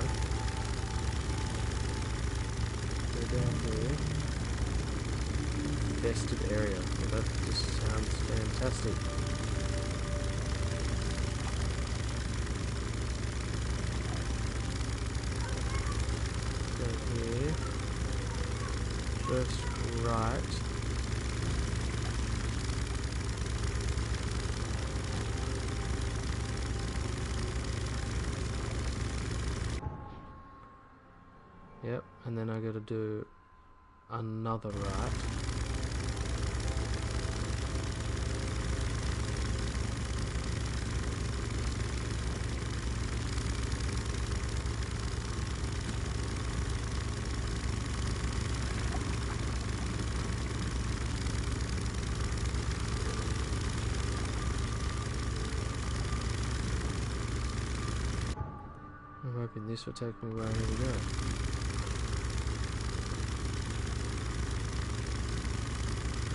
A: go down here. Infested area. Well, that just sounds fantastic. Go here. First right. Yep, and then I gotta do another right. I'm hoping this will take me where I need to go.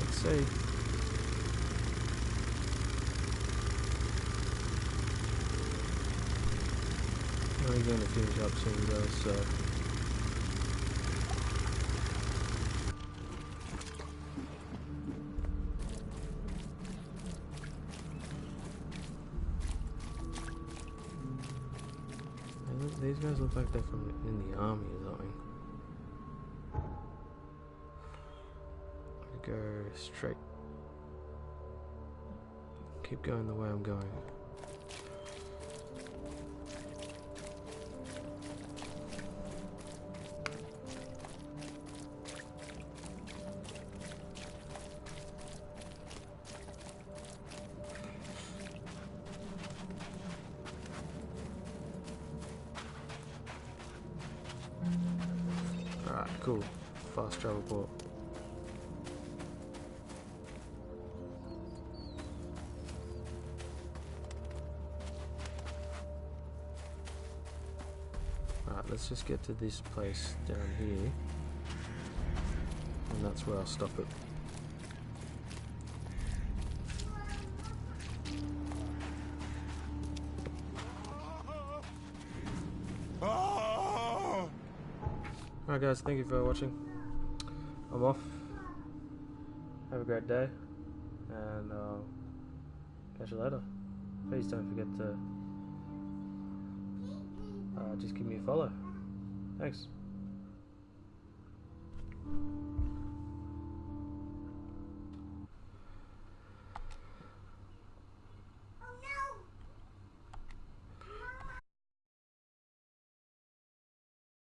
A: Let's see. I'm going to finish up soon though, so... These guys look like they're from in the army or something. I go straight. Keep going the way I'm going. Alright, cool. Fast travel port. Alright, let's just get to this place down here. And that's where I'll stop it. Alright guys, thank you for watching. I'm off. Have a great day. And catch you later. Please don't forget to just give me a follow. Thanks.